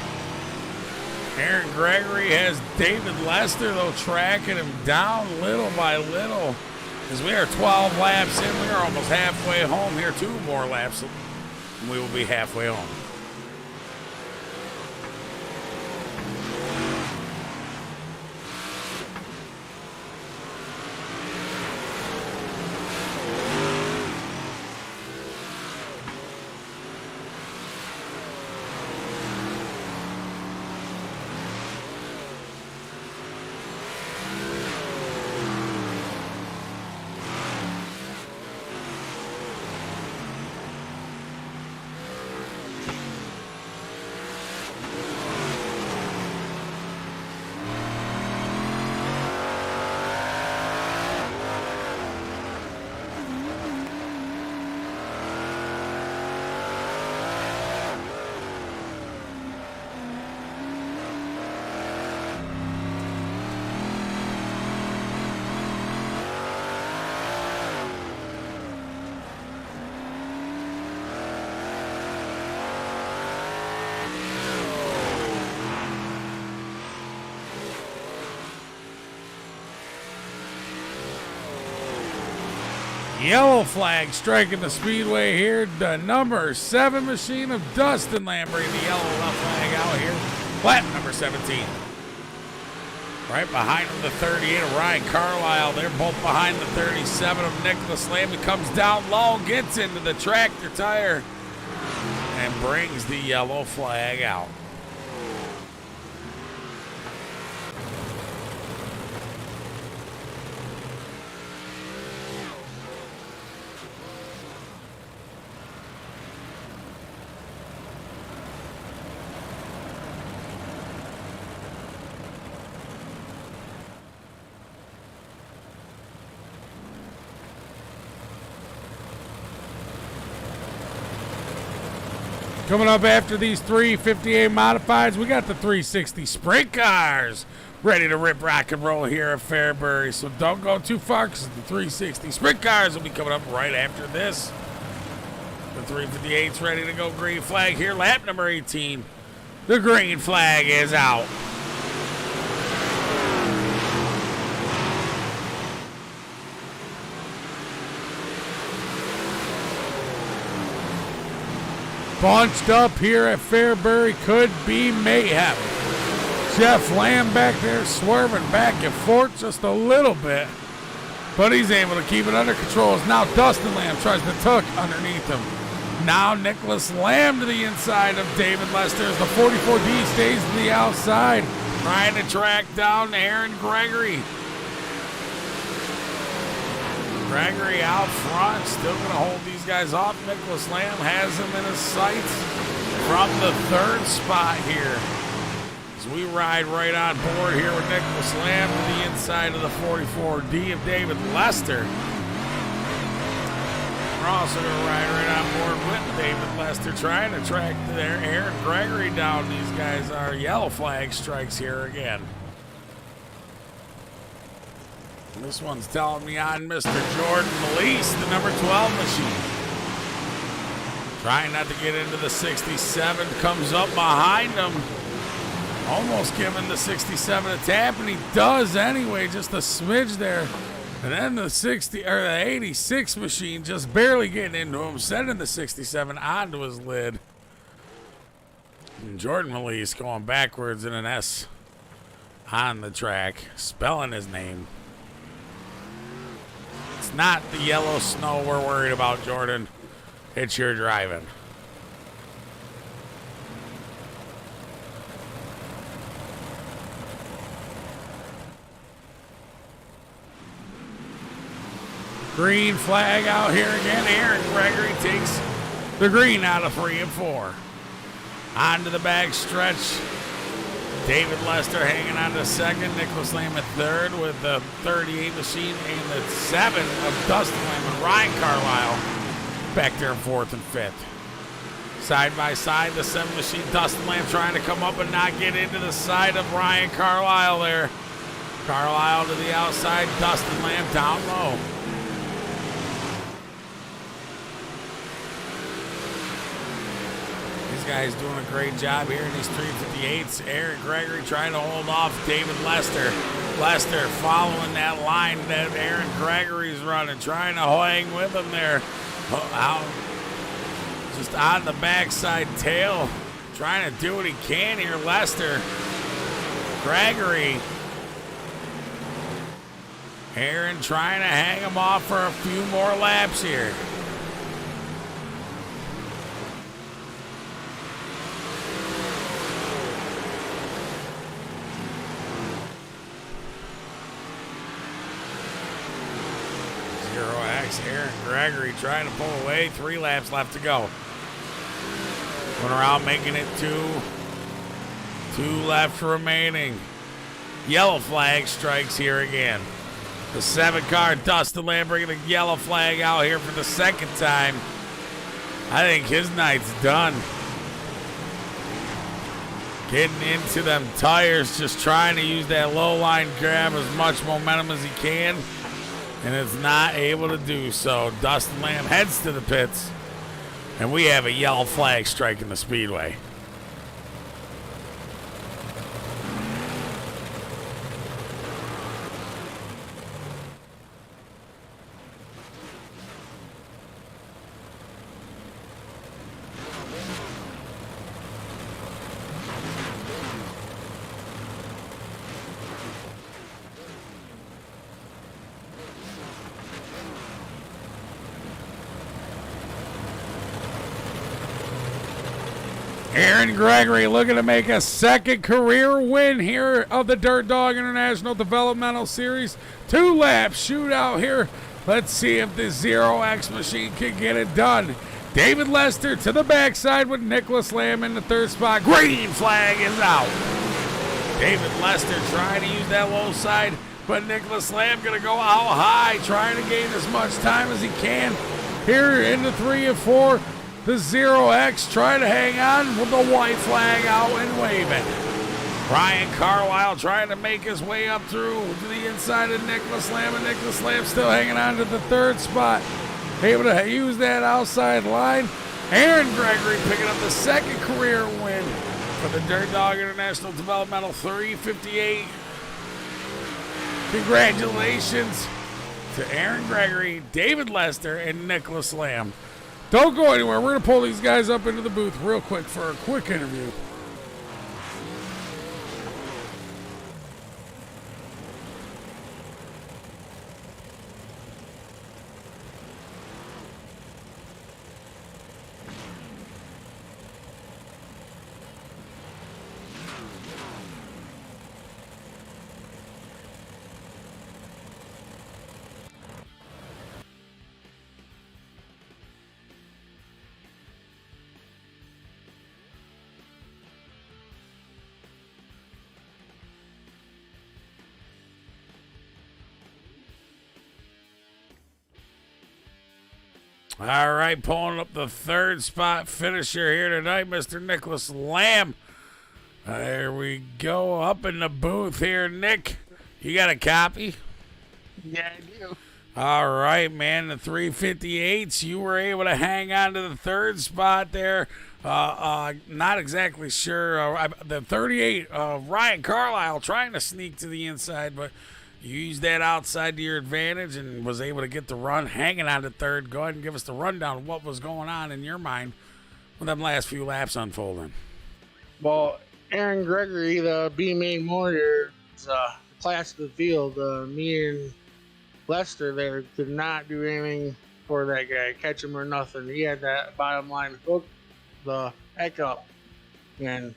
Aaron Gregory has David Lester, though, tracking him down little by little. As we are 12 laps in, we are almost halfway home here. 2 more laps, and we will be halfway home. Yellow flag striking the speedway here. The number 7 machine of Dustin Lamb bringing the yellow left flag out here. Lap number 17. Right behind him, the 38 of Ryan Carlisle. They're both behind the 37 of Nicholas Lamb. He comes down low, gets into the tractor tire, and brings the yellow flag out. Coming up after these 358 modifieds, we got the 360 sprint cars ready to rip, rock, and roll here at Fairbury. So don't go too far because the 360 sprint cars will be coming up right after this. The 358's ready to go. Green flag here. Lap number 18. The green flag is out. Bunched up here at Fairbury could be mayhem. Jeff Lamb back there swerving back and forth just a little bit, but he's able to keep it under control. As now Dustin Lamb tries to tuck underneath him. Now Nicholas Lamb to the inside of David Lester as the 44D stays to the outside, trying to track down Aaron Gregory. Gregory out front, still going to hold these guys off. Nicholas Lamb has him in his sights from the 3rd spot here. As we ride right on board here with Nicholas Lamb to the inside of the 44D of David Lester. We're also going to ride right on board with David Lester, trying to track their Aaron Gregory down. These guys are yellow flag strikes here again. This one's telling me on Mr. Jordan Melise, the number 12 machine. Trying not to get into the 67, comes up behind him. Almost giving the 67 a tap, and he does anyway, just a smidge there. And then the 86 machine just barely getting into him, sending the 67 onto his lid. And Jordan Melise going backwards in an S on the track, spelling his name. It's not the yellow snow we're worried about, Jordan. It's your driving. Green flag out here again. Aaron Gregory takes the green out of 3 and 4. Onto the back stretch. David Lester hanging on to 2nd. Nicholas Lamb at 3rd with the 38 machine and the 7 of Dustin Lamb and Ryan Carlisle back there in 4th and 5th. Side by side, the 7 Machine Dustin Lamb trying to come up and not get into the side of Ryan Carlisle there. Carlisle to the outside, Dustin Lamb down low. These guys doing a great job here in these 358s. Aaron Gregory trying to hold off David Lester. Lester following that line that Aaron Gregory's running, trying to hang with him there. Out, just on the backside tail, trying to do what he can here. Lester, Gregory, Aaron trying to hang him off for a few more laps here. Aaron Gregory trying to pull away. 3 laps left to go. Going around, making it 2 left remaining. Yellow flag strikes here again. The 7 car, Dustin Lamb, bringing the yellow flag out here for the 2nd time. I think his night's done. Getting into them tires, just trying to use that low line, grab as much momentum as he can. And it's not able to do so. Dustin Lamb heads to the pits, and we have a yellow flag striking the speedway. Aaron Gregory looking to make a 2nd career win here of the Dirt Dog International Developmental Series. 2 lap shootout here. Let's see if the 0X machine can get it done. David Lester to the backside with Nicholas Lamb in the 3rd spot. Green flag is out. David Lester trying to use that low side, but Nicholas Lamb going to go out high, trying to gain as much time as he can here in the 3 and 4. The 0X trying to hang on with the white flag out and waving. Ryan Carlisle trying to make his way up through to the inside of Nicholas Lamb, and Nicholas Lamb still hanging on to the 3rd spot. Able to use that outside line. Aaron Gregory picking up the 2nd career win for the Dirt Dog International Developmental 358. Congratulations to Aaron Gregory, David Lester, and Nicholas Lamb. Don't go anywhere. We're going to pull these guys up into the booth real quick for a quick interview. All right, pulling up the 3rd spot finisher here tonight, Mr. Nicholas Lamb. There we go, up in the booth here. Nick, you got a copy?
Yeah, I do.
All right, man, the 358s, you were able to hang on to the 3rd spot there. Not exactly sure. The 38, Ryan Carlisle trying to sneak to the inside, but you used that outside to your advantage and was able to get the run, hanging on to 3rd. Go ahead and give us the rundown of what was going on in your mind with them last few laps unfolding.
Well, Aaron Gregory, the B main motor, is class of the field. Me and Lester there could not do anything for that guy, catch him or nothing. He had that bottom line hook the heck up, and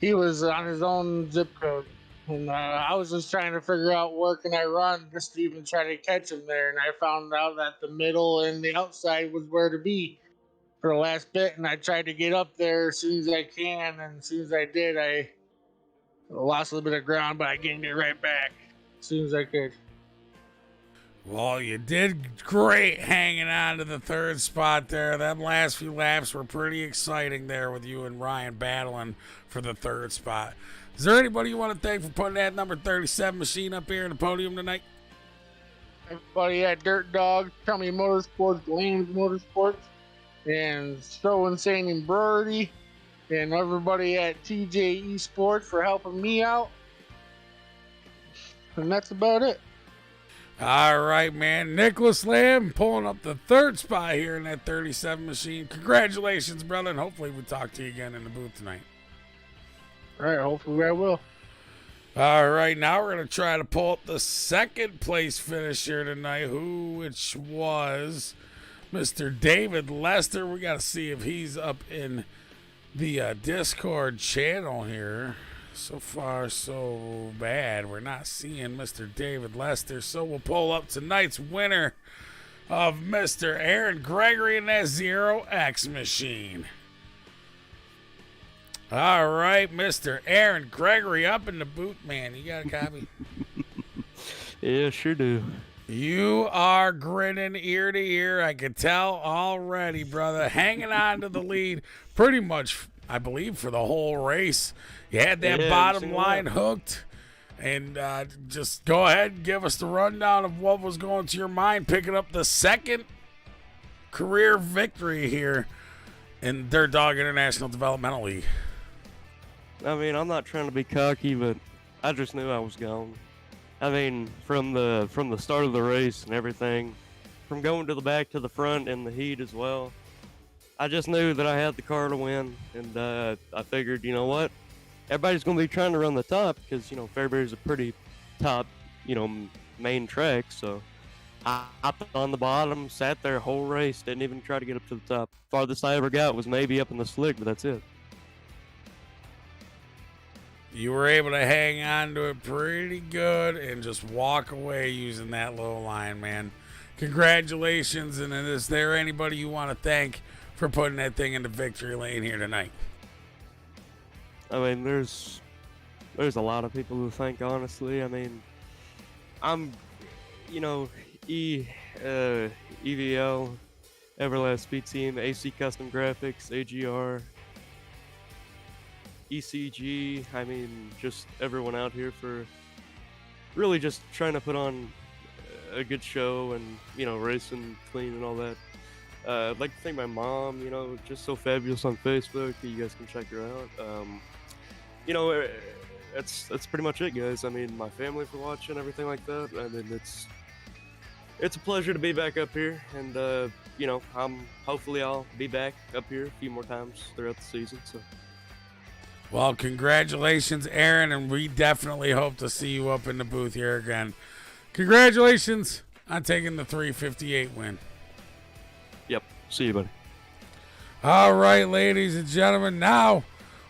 he was on his own zip code. And I was just trying to figure out where can I run just to even try to catch him there. And I found out that the middle and the outside was where to be for the last bit. And I tried to get up there as soon as I can. And as soon as I did, I lost a little bit of ground, but I gained it right back as soon as I could.
Well, you did great hanging on to the third spot there. Them last few laps were pretty exciting there with you and Ryan battling for the third spot. Is there anybody you want to thank for putting that number 37 machine up here in the podium tonight?
Everybody at Dirtdogs, Tommy Motorsports, Lambs Motorsports, and So Insane and Brody, and everybody at TJ Esports for helping me out. And that's about it.
All right, man. Nicholas Lamb pulling up the third spot here in that 37 machine. Congratulations, brother, and hopefully we talk to you again in the booth tonight.
All right, hopefully I will.
All right, now we're going to try to pull up the second place finisher tonight, which was Mr. David Lester. We got to see if he's up in the Discord channel here. So far, so bad. We're not seeing Mr. David Lester, so we'll pull up tonight's winner of Mr. Aaron Gregory in that 0X machine. All right, Mr. Aaron Gregory up in the booth, man. You got a copy?
Yeah, sure do.
You are grinning ear to ear. I can tell already, brother. Hanging on to the lead pretty much, I believe, for the whole race. You had that bottom line hooked. And just go ahead and give us the rundown of what was going to your mind, picking up the second career victory here in Dirt Dog International Developmental League.
I mean, I'm not trying to be cocky, but I just knew I was gone. I mean, from the start of the race and everything, from going to the back to the front in the heat as well, I just knew that I had the car to win, and I figured, you know what, everybody's going to be trying to run the top because, you know, Fairbury's a pretty top, you know, main track, so I hopped on the bottom, sat there whole race, didn't even try to get up to the top. Farthest I ever got was maybe up in the slick, but that's it.
You were able to hang on to it pretty good and just walk away using that low line, man. Congratulations, and is there anybody you want to thank for putting that thing into victory lane here tonight?
I mean, there's a lot of people to thank, honestly. I mean, I'm, you know, EVL, Everlast Speed Team, AC Custom Graphics, AGR, ECG, I mean, just everyone out here for really just trying to put on a good show and, you know, racing clean and all that. I'd like to thank my mom, you know, just so fabulous on Facebook. You guys can check her out. You know, that's pretty much it, guys. I mean, my family for watching, everything like that. I mean, it's a pleasure to be back up here, and you know, hopefully I'll be back up here a few more times throughout the season. So.
Well, congratulations, Aaron, and we definitely hope to see you up in the booth here again. Congratulations on taking the 358 win.
Yep. See you, buddy.
All right, ladies and gentlemen, now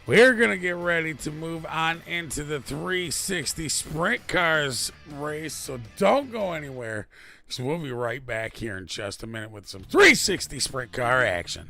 we're going to get ready to move on into the 360 Sprint Cars race, so don't go anywhere, because we'll be right back here in just a minute with some 360 Sprint Car action.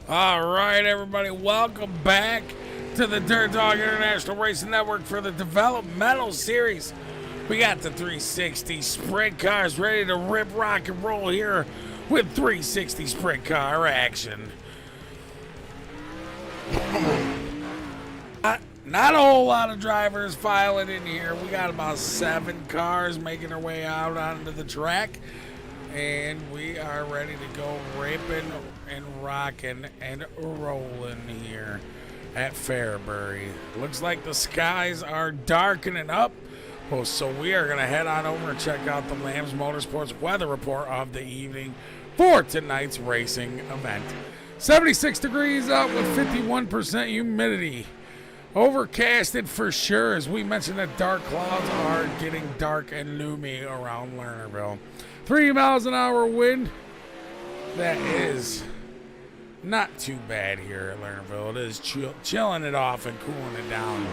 All right, everybody, welcome back to the Dirt Dog International Racing Network for the developmental series. We got the 360 sprint cars ready to rip, rock, and roll here with 360 sprint car action. Not a whole lot of drivers filing in here. We got about 7 cars making their way out onto the track. And we are ready to go ripping and rocking and rolling here at Fairbury. Looks like the skies are darkening up. Oh, so we are going to head on over and check out the Lambs Motorsports weather report of the evening for tonight's racing event. 76 degrees out with 51% humidity. Overcasted for sure. As we mentioned, that dark clouds are getting dark and loomy around Lernerville. 3 miles an hour wind. That is not too bad here at Lernerville. It is chilling it off and cooling it down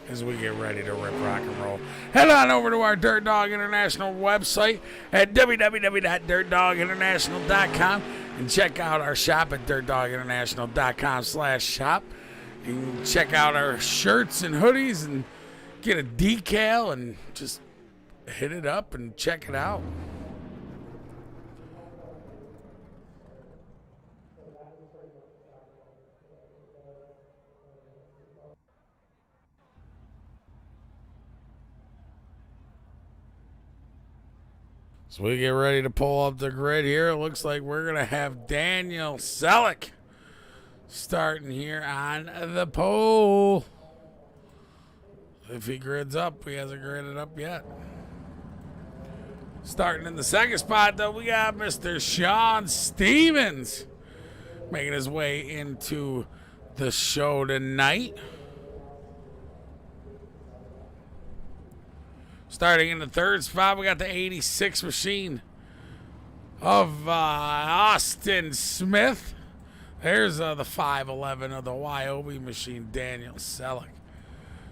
as we get ready to rip, rock, and roll. Head on over to our Dirt Dog International website at www.dirtdoginternational.com and check out our shop at dirtdoginternational.com/shop. You can check out our shirts and hoodies and get a decal and just hit it up and check it out. So we get ready to pull up the grid here. It looks like we're going to have Daniel Selleck starting here on the pole. If he grids up, he hasn't gridded up yet. Starting in the second spot, though, we got Mr. Sean Stevens making his way into the show tonight. Starting in the third spot, we got the 86 machine of Austin Smith. There's the 511 of the YOB machine, Daniel Selleck.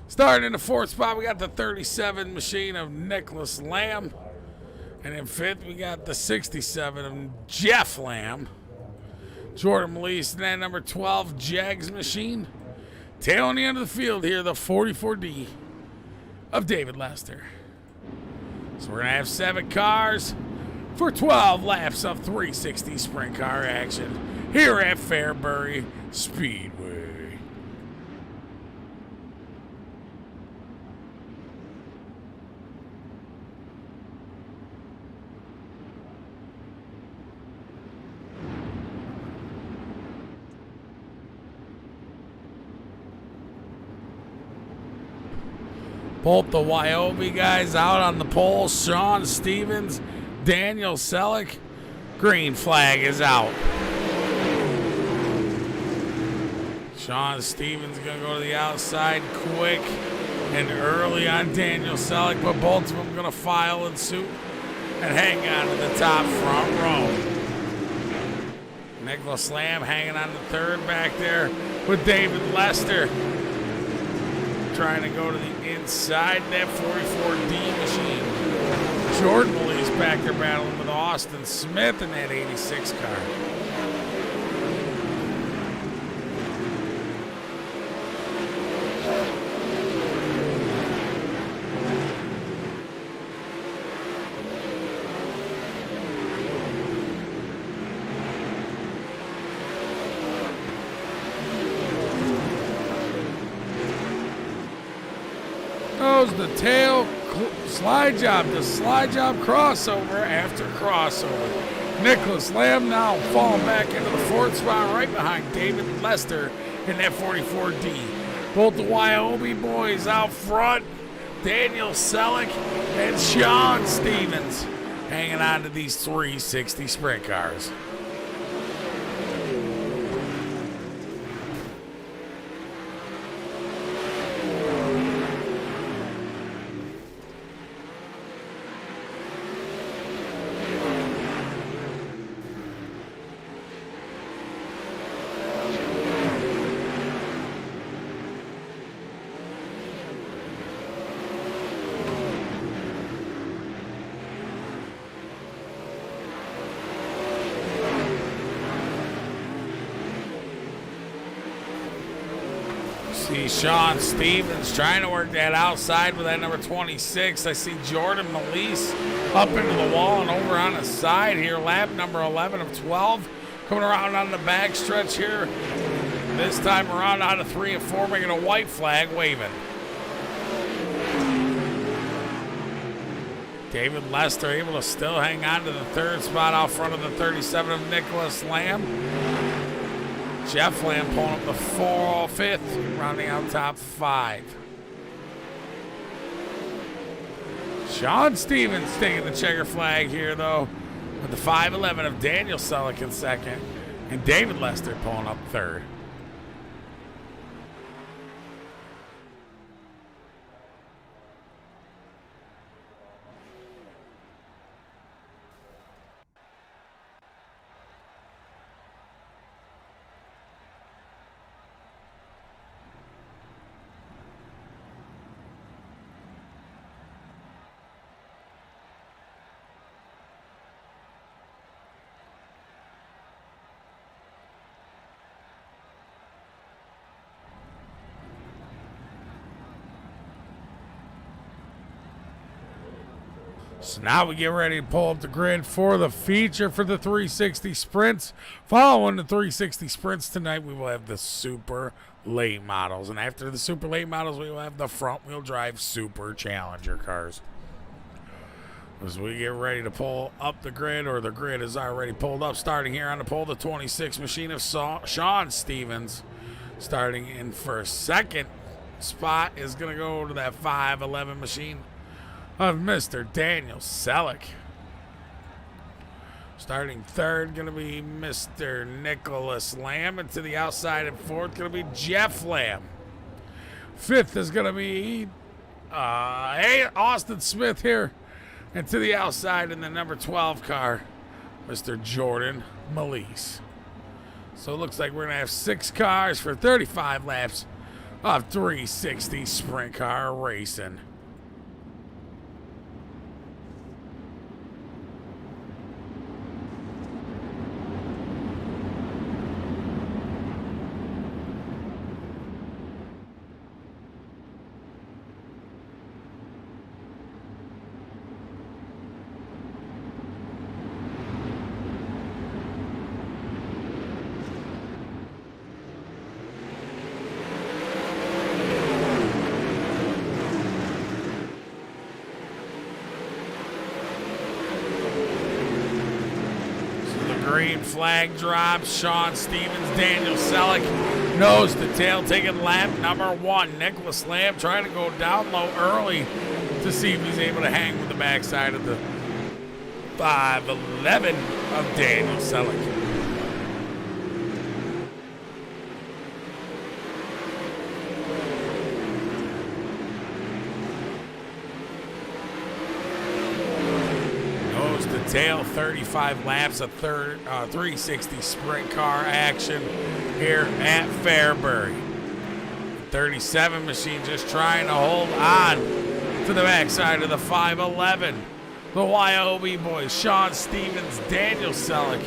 Starting in the fourth spot, we got the 37 machine of Nicholas Lamb. And in fifth, we got the 67 of Jeff Lamb. Jordan Melise, and then number 12, Jags machine. Tail on the end of the field here, the 44D of David Lester. So we're going to have 7 cars for 12 laps of 360 sprint car action here at Fairbury Speedway. Both the YOB guys out on the pole. Sean Stevens, Daniel Selleck. Green flag is out. Sean Stevens going to go to the outside quick and early on Daniel Selleck, but both of them going to file in suit and hang on to the top front row. Nicholas Lamb hanging on the third back there with David Lester. Trying to go to the inside that 44D machine. Jordan Melise back there battling with Austin Smith in that 86 car. The tail slide job, the slide job crossover after crossover. Nicholas Lamb now falling back into the fourth spot right behind David Lester in that 44D. Both the YOB boys out front, Daniel Selleck and Sean Stevens hanging on to these 360 sprint cars. See Sean Stevens trying to work that outside with that number 26. I see Jordan Melise up into the wall and over on the side here. Lap number 11 of 12. Coming around on the back stretch here. This time around out of 3 and 4, making a white flag waving. David Lester able to still hang on to the third spot out front of the 37 of Nicholas Lamb. Jeff Lamb pulling up the 5th, rounding out top 5. Sean Stevens taking the checker flag here, though, with the 5'11 of Daniel Selleck in second, and David Lester pulling up third. So now we get ready to pull up the grid for the feature for the 360 sprints. Following the 360 sprints tonight, we will have the super late models. And after the super late models, we will have the front wheel drive super challenger cars. As we get ready to pull up the grid, or the grid is already pulled up, starting here on the pole, the 26 machine of Sean Stevens. Starting in first. Second spot is going to go to that 5'11 machine of Mr. Daniel Selleck. Starting third, going to be Mr. Nicholas Lamb. And to the outside and fourth, going to be Jeff Lamb. Fifth is going to be Austin Smith here. And to the outside in the number 12 car, Mr. Jordan Melise. So it looks like we're going to have 6 cars for 35 laps of 360 sprint car racing. Green flag drops. Sean Stevens, Daniel Selleck, nose to tail, taking lap number 1. Nicholas Lamb trying to go down low early to see if he's able to hang with the backside of the 5'11 of Daniel Selleck. Tail 35 laps of 360 sprint car action here at Fairbury. 37 machine just trying to hold on to the backside of the 5'11. The YOB boys, Sean Stevens, Daniel Selleck,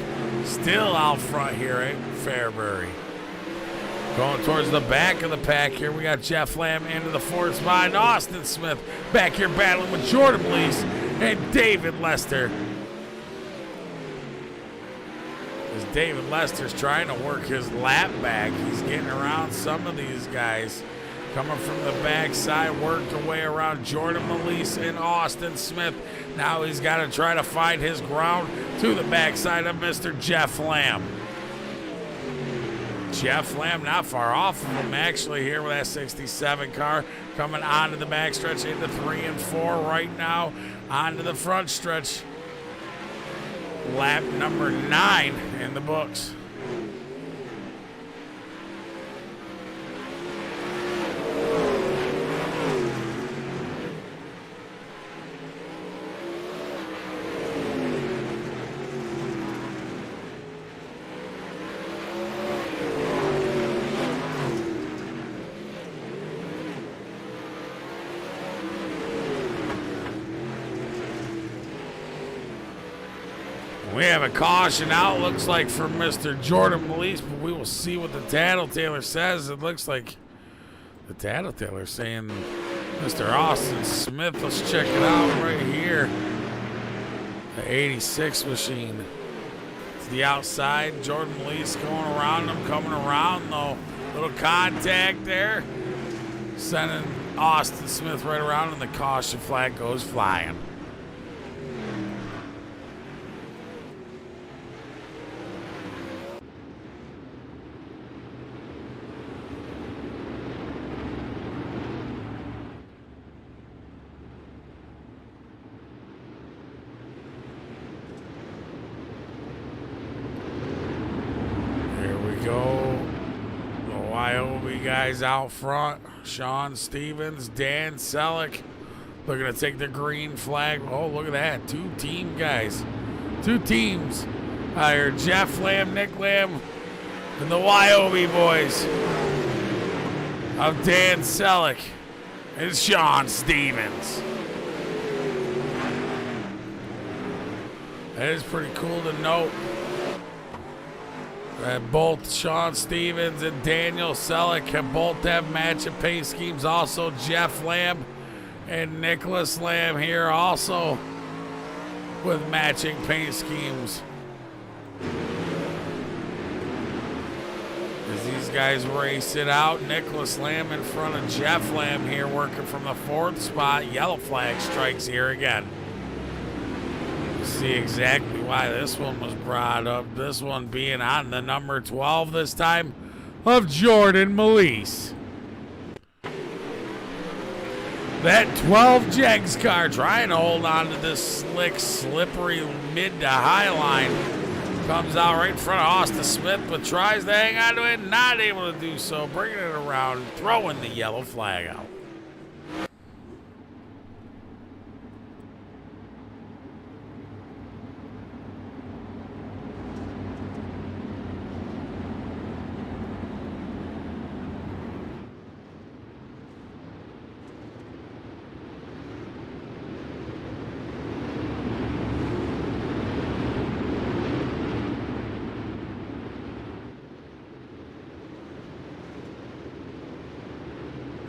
still out front here at Fairbury. Going towards the back of the pack here, we got Jeff Lamb into the 4th spot, and Austin Smith back here battling with Jordan Melise and David Lester. As David Lester's trying to work his lap back. He's getting around some of these guys. Coming from the backside, worked away around Jordan Melise and Austin Smith. Now he's got to try to find his ground to the backside of Mr. Jeff Lamb. Jeff Lamb not far off of him actually here with that 67 car. Coming onto the backstretch into 3 and 4 right now. Onto the front stretch. Lap number 9 in the books. We have a caution out, looks like, for Mr. Jordan Melise, but we will see what the tattletailer says. It looks like The Tattletailer saying, Mr. Austin Smith, let's check it out right here. The 86 machine. To the outside, Jordan Melise going around him, coming around though. Little contact there. Sending Austin Smith right around, and the caution flag goes flying. Guys out front, Sean Stevens, Dan Selleck, looking to take the green flag. Oh, look at that, 2 team guys, 2 teams. Here, Jeff Lamb, Nick Lamb, and the Wyobe boys of Dan Selleck and Sean Stevens. That is pretty cool to note. Both Sean Stevens and Daniel Selleck have both have matching pace schemes. Also, Jeff Lamb and Nicholas Lamb here also with matching paint schemes. As these guys race it out, Nicholas Lamb in front of Jeff Lamb here working from the 4th spot. Yellow flag strikes here again. See exactly why this one was brought up. This one being on the number 12 this time of Jordan Melise. That 12 Jegs car trying to hold on to this slick, slippery mid to high line. Comes out right in front of Austin Smith, but tries to hang on to it. Not able to do so. Bringing it around, throwing the yellow flag out.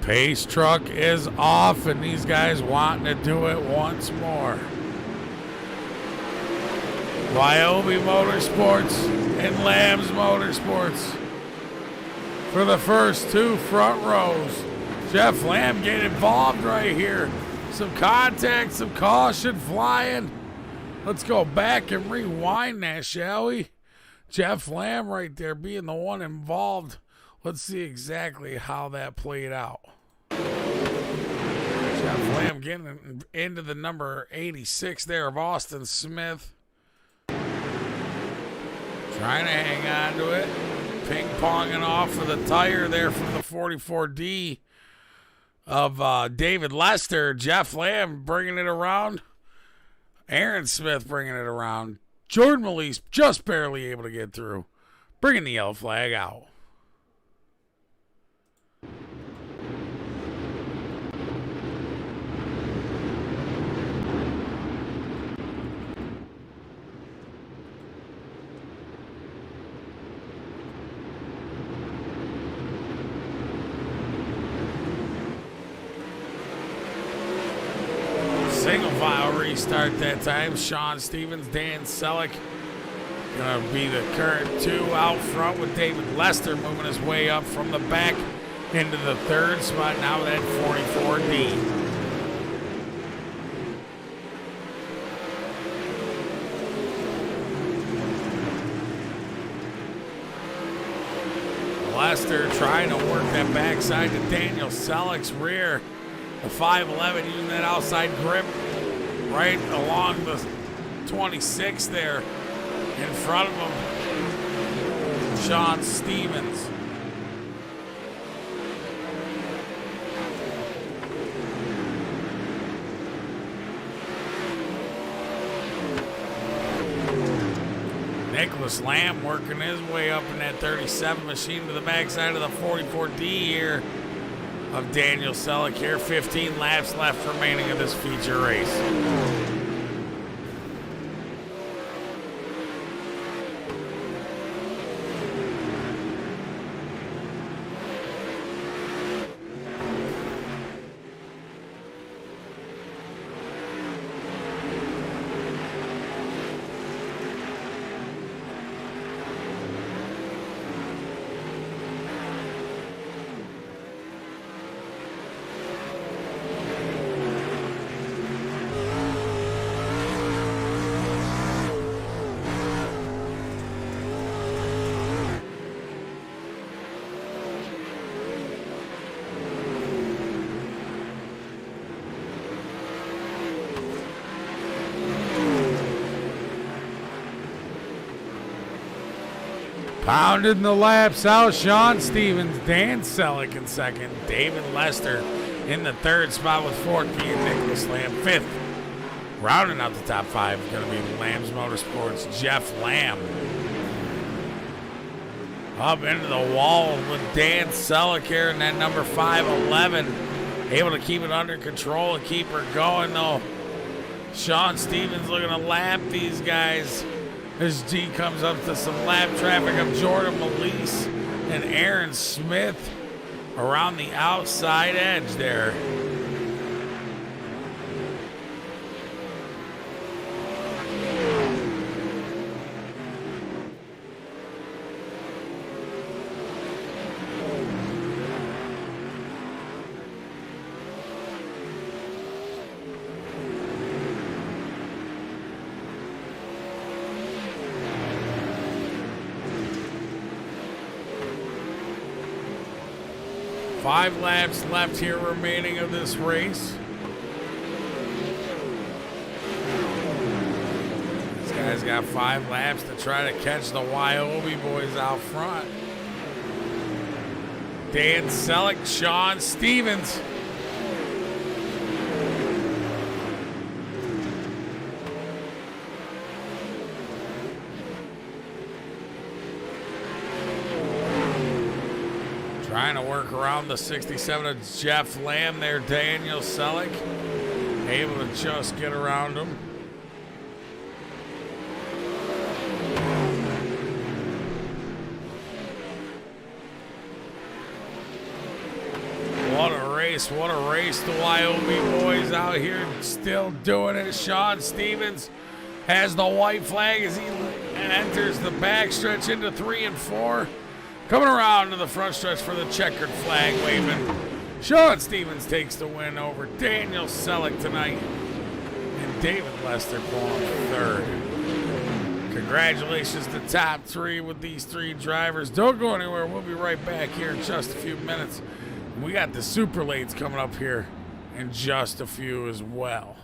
Pace truck is off, and these guys wanting to do it once more. Wyobe Motorsports and Lambs Motorsports for the first 2 front rows. Jeff Lamb getting involved right here. Some contact, some caution flying. Let's go back and rewind that, shall we? Jeff Lamb right there being the one involved. Let's see exactly how that played out. Jeff Lamb getting into the number 86 there of Austin Smith. Trying to hang on to it. Ping-ponging off of the tire there from the 44D of David Lester. Jeff Lamb bringing it around. Aaron Smith bringing it around. Jordan Melise just barely able to get through. Bringing the yellow flag out. Single file restart that time. Sean Stevens, Dan Selleck gonna be the current 2 out front, with David Lester moving his way up from the back into the 3rd spot now with that 44D. Lester trying to work that backside to Daniel Selleck's rear. The 511 using that outside grip right along the 26 there in front of him. Sean Stevens. Nicholas Lamb working his way up in that 37 machine to the backside of the 44D here of Daniel Selleck here. 15 laps left remaining of this feature race. Pounding the laps out, Sean Stevens, Dan Selleck in second, David Lester in the third spot with 14, Nicholas Lamb fifth. Rounding out the top five is going to be Lamb's Motorsports' Jeff Lamb. Up into the wall with Dan Selleck here in that number 511. Able to keep it under control and keep her going, though. Sean Stevens looking to lap these guys as G comes up to some lap traffic of Jordan Melise and Aaron Smith around the outside edge there. Five laps left here remaining of this race. These guys got 5 laps to try to catch the Wyobe boys out front. Dan Selleck, Sean Stevens. Trying to work around the 67 of Jeff Lamb there, Daniel Selleck. Able to just get around him. What a race the Wyobe boys out here still doing it. Sean Stevens has the white flag as he enters the backstretch into 3 and 4. Coming around to the front stretch for the checkered flag waving. Sean Stevens takes the win over Daniel Selleck tonight. And David Lester pulling third. Congratulations to top 3 with these 3 drivers. Don't go anywhere. We'll be right back here in just a few minutes. We got the super lates coming up here in just a few as well.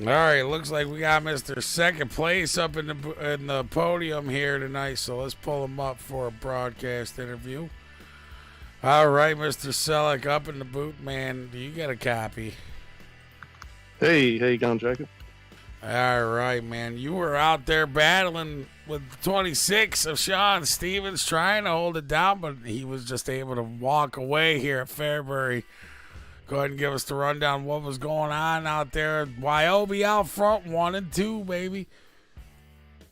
All right, looks like we got Mr. Second Place up in the podium here tonight, so let's pull him up for a broadcast interview. All right, Mr. Selleck, up in the boot, man. Do you got a copy?
Hey, how you going, Jacob?
All right, man. You were out there battling with 26 of Sean Stevens, trying to hold it down, but he was just able to walk away here at Fairbury. Go ahead and give us the rundown what was going on out there. Wyobe out front, 1 and 2, baby.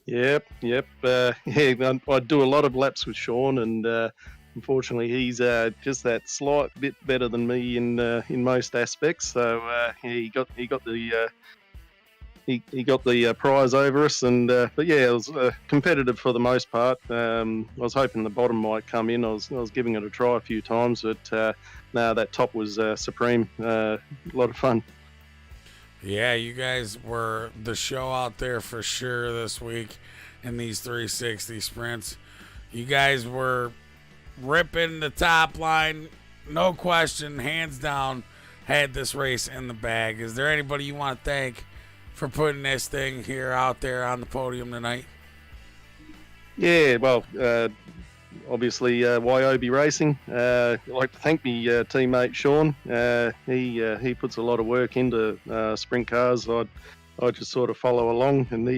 Yep. Yeah, I do a lot of laps with Sean, and unfortunately, he's just that slight bit better than me in most aspects. So he got the prize over us, and but yeah, it was competitive for the most part. I was hoping the bottom might come in. I was giving it a try a few times, but no, that top was supreme. A lot of fun.
Yeah, you guys were the show out there for sure this week in these 360 sprints. You guys were ripping the top line, no question, hands down, had this race in the bag. Is there anybody you want to thank for putting this thing here out there on the podium tonight?
Yeah, well, obviously IRacing. I'd like to thank me teammate Sean. He puts a lot of work into sprint cars. I just sort of follow along, and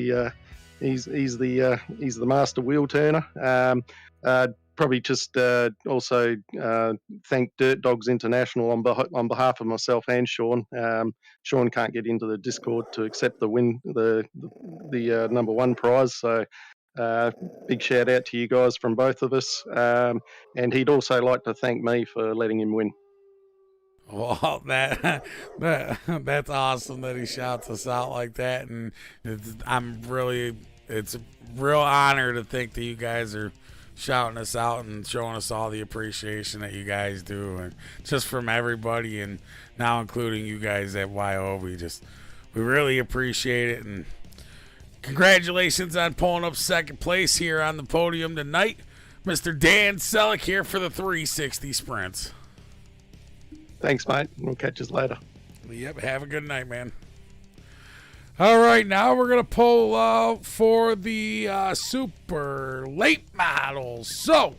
he's the master wheel turner. Probably just also thank Dirtdogs International on behalf of myself and Sean. Sean can't get into the Discord to accept the win, the number one prize. So big shout out to you guys from both of us. And he'd also like to thank me for letting him win.
Well, that's awesome that he shouts us out like that, and it's a real honor to think that you guys are shouting us out and showing us all the appreciation that you guys do, and just from everybody, and now including you guys at YO. We really appreciate it, and congratulations on pulling up second place here on the podium tonight, Mr. Dan Selleck here for the 360 sprints.
Thanks, mate. We'll catch us later.
Yep, have a good night, man. All right, now we're going to pull for the super late models. So,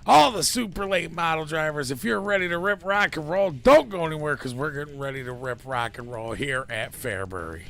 all the super late model drivers, if you're ready to rip, rock, and roll, don't go anywhere, because we're getting ready to rip, rock, and roll here at Fairbury.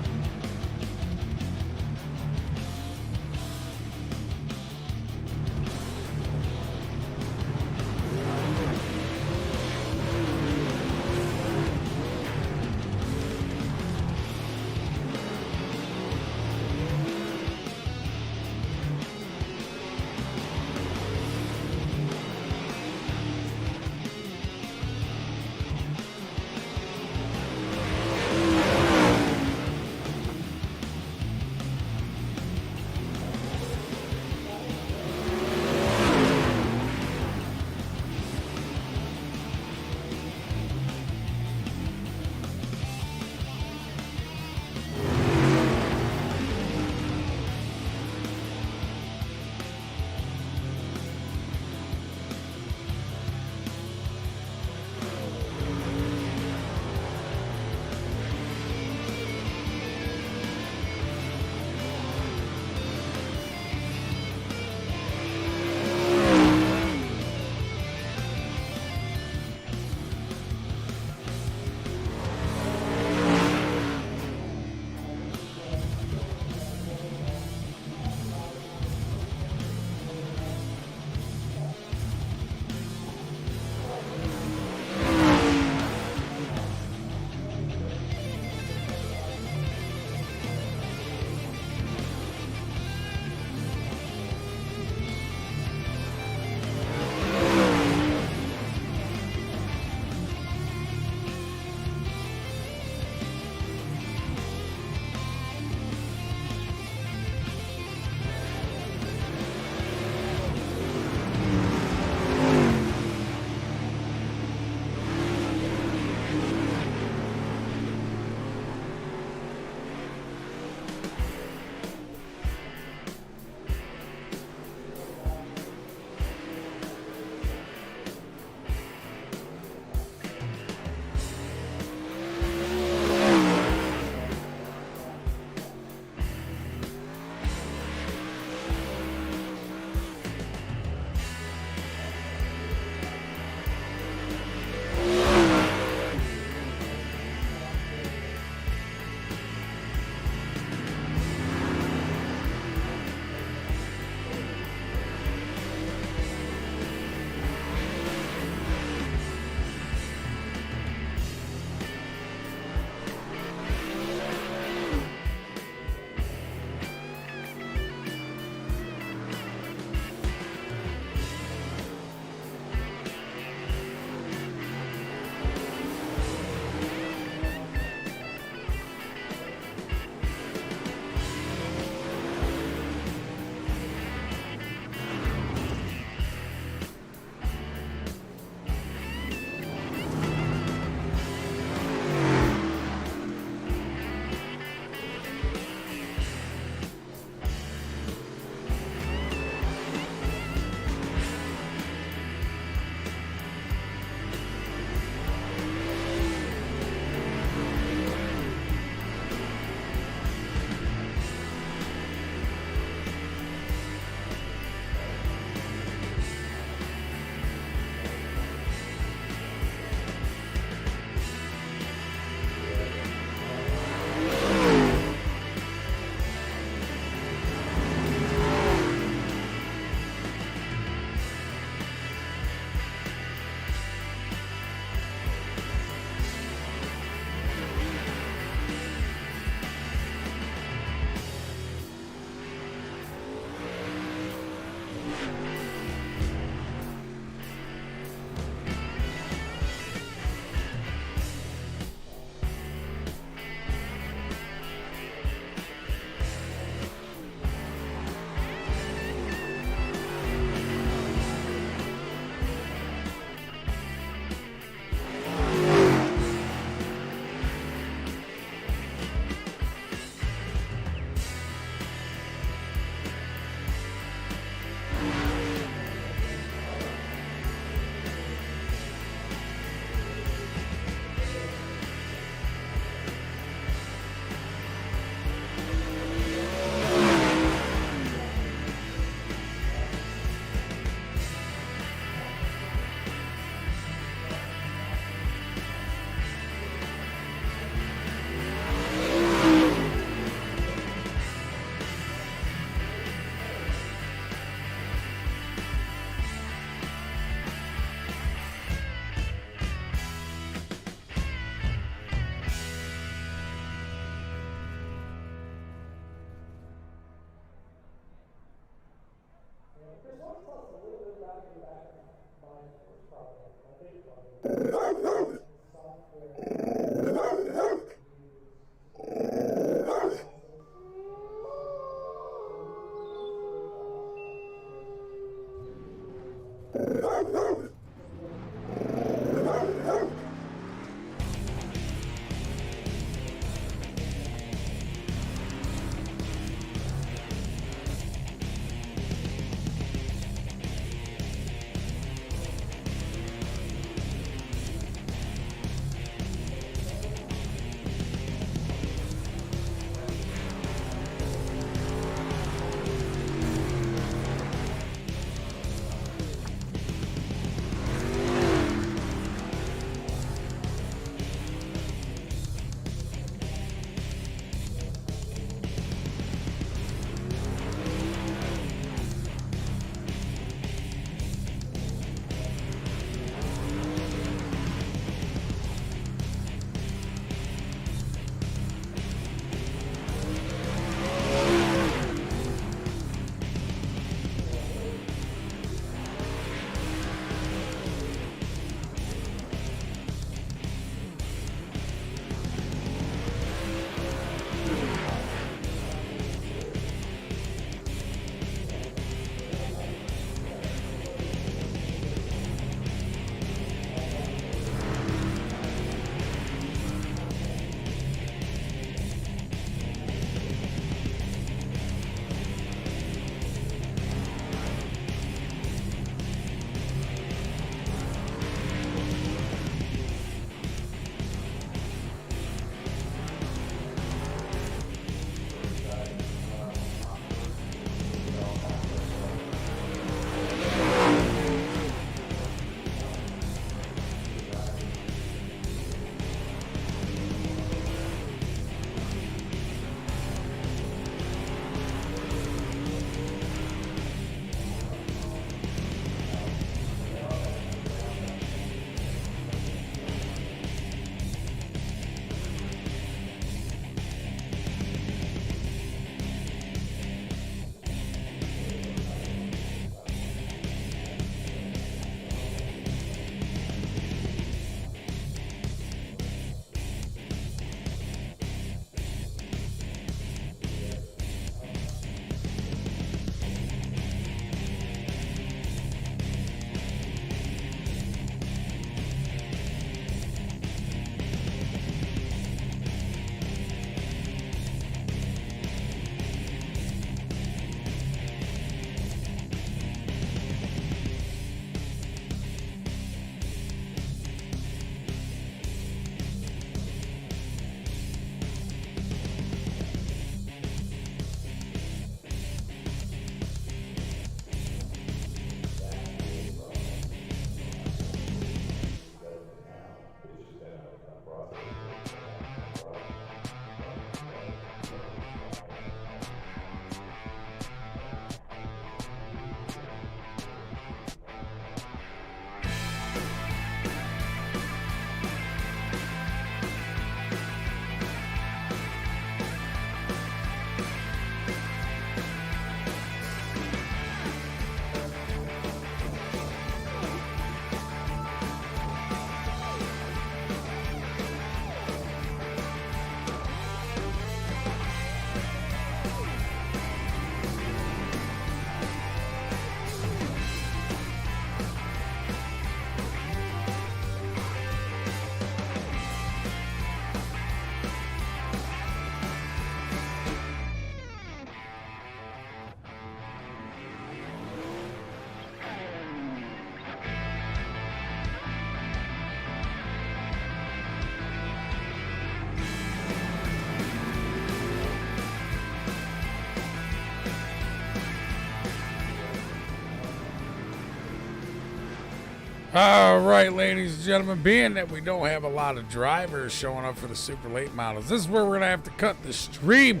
All right, ladies and gentlemen, being that we don't have a lot of drivers showing up for the super late models, this is where we're going to have to cut the stream.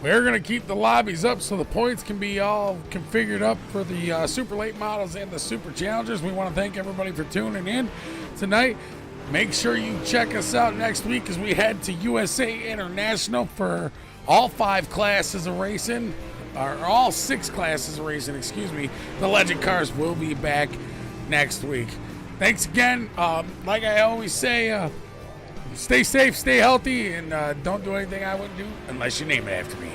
We're going to keep the lobbies up so the points can be all configured up for the super late models and the super challengers. We want to thank everybody for tuning in tonight. Make sure you check us out next week as we head to USA International for all 5 classes of racing. or all 6 classes of racing, excuse me. The Legend Cars will be back next week. Thanks again. Like I always say, stay safe, stay healthy, and don't do anything I wouldn't do unless you name it after me.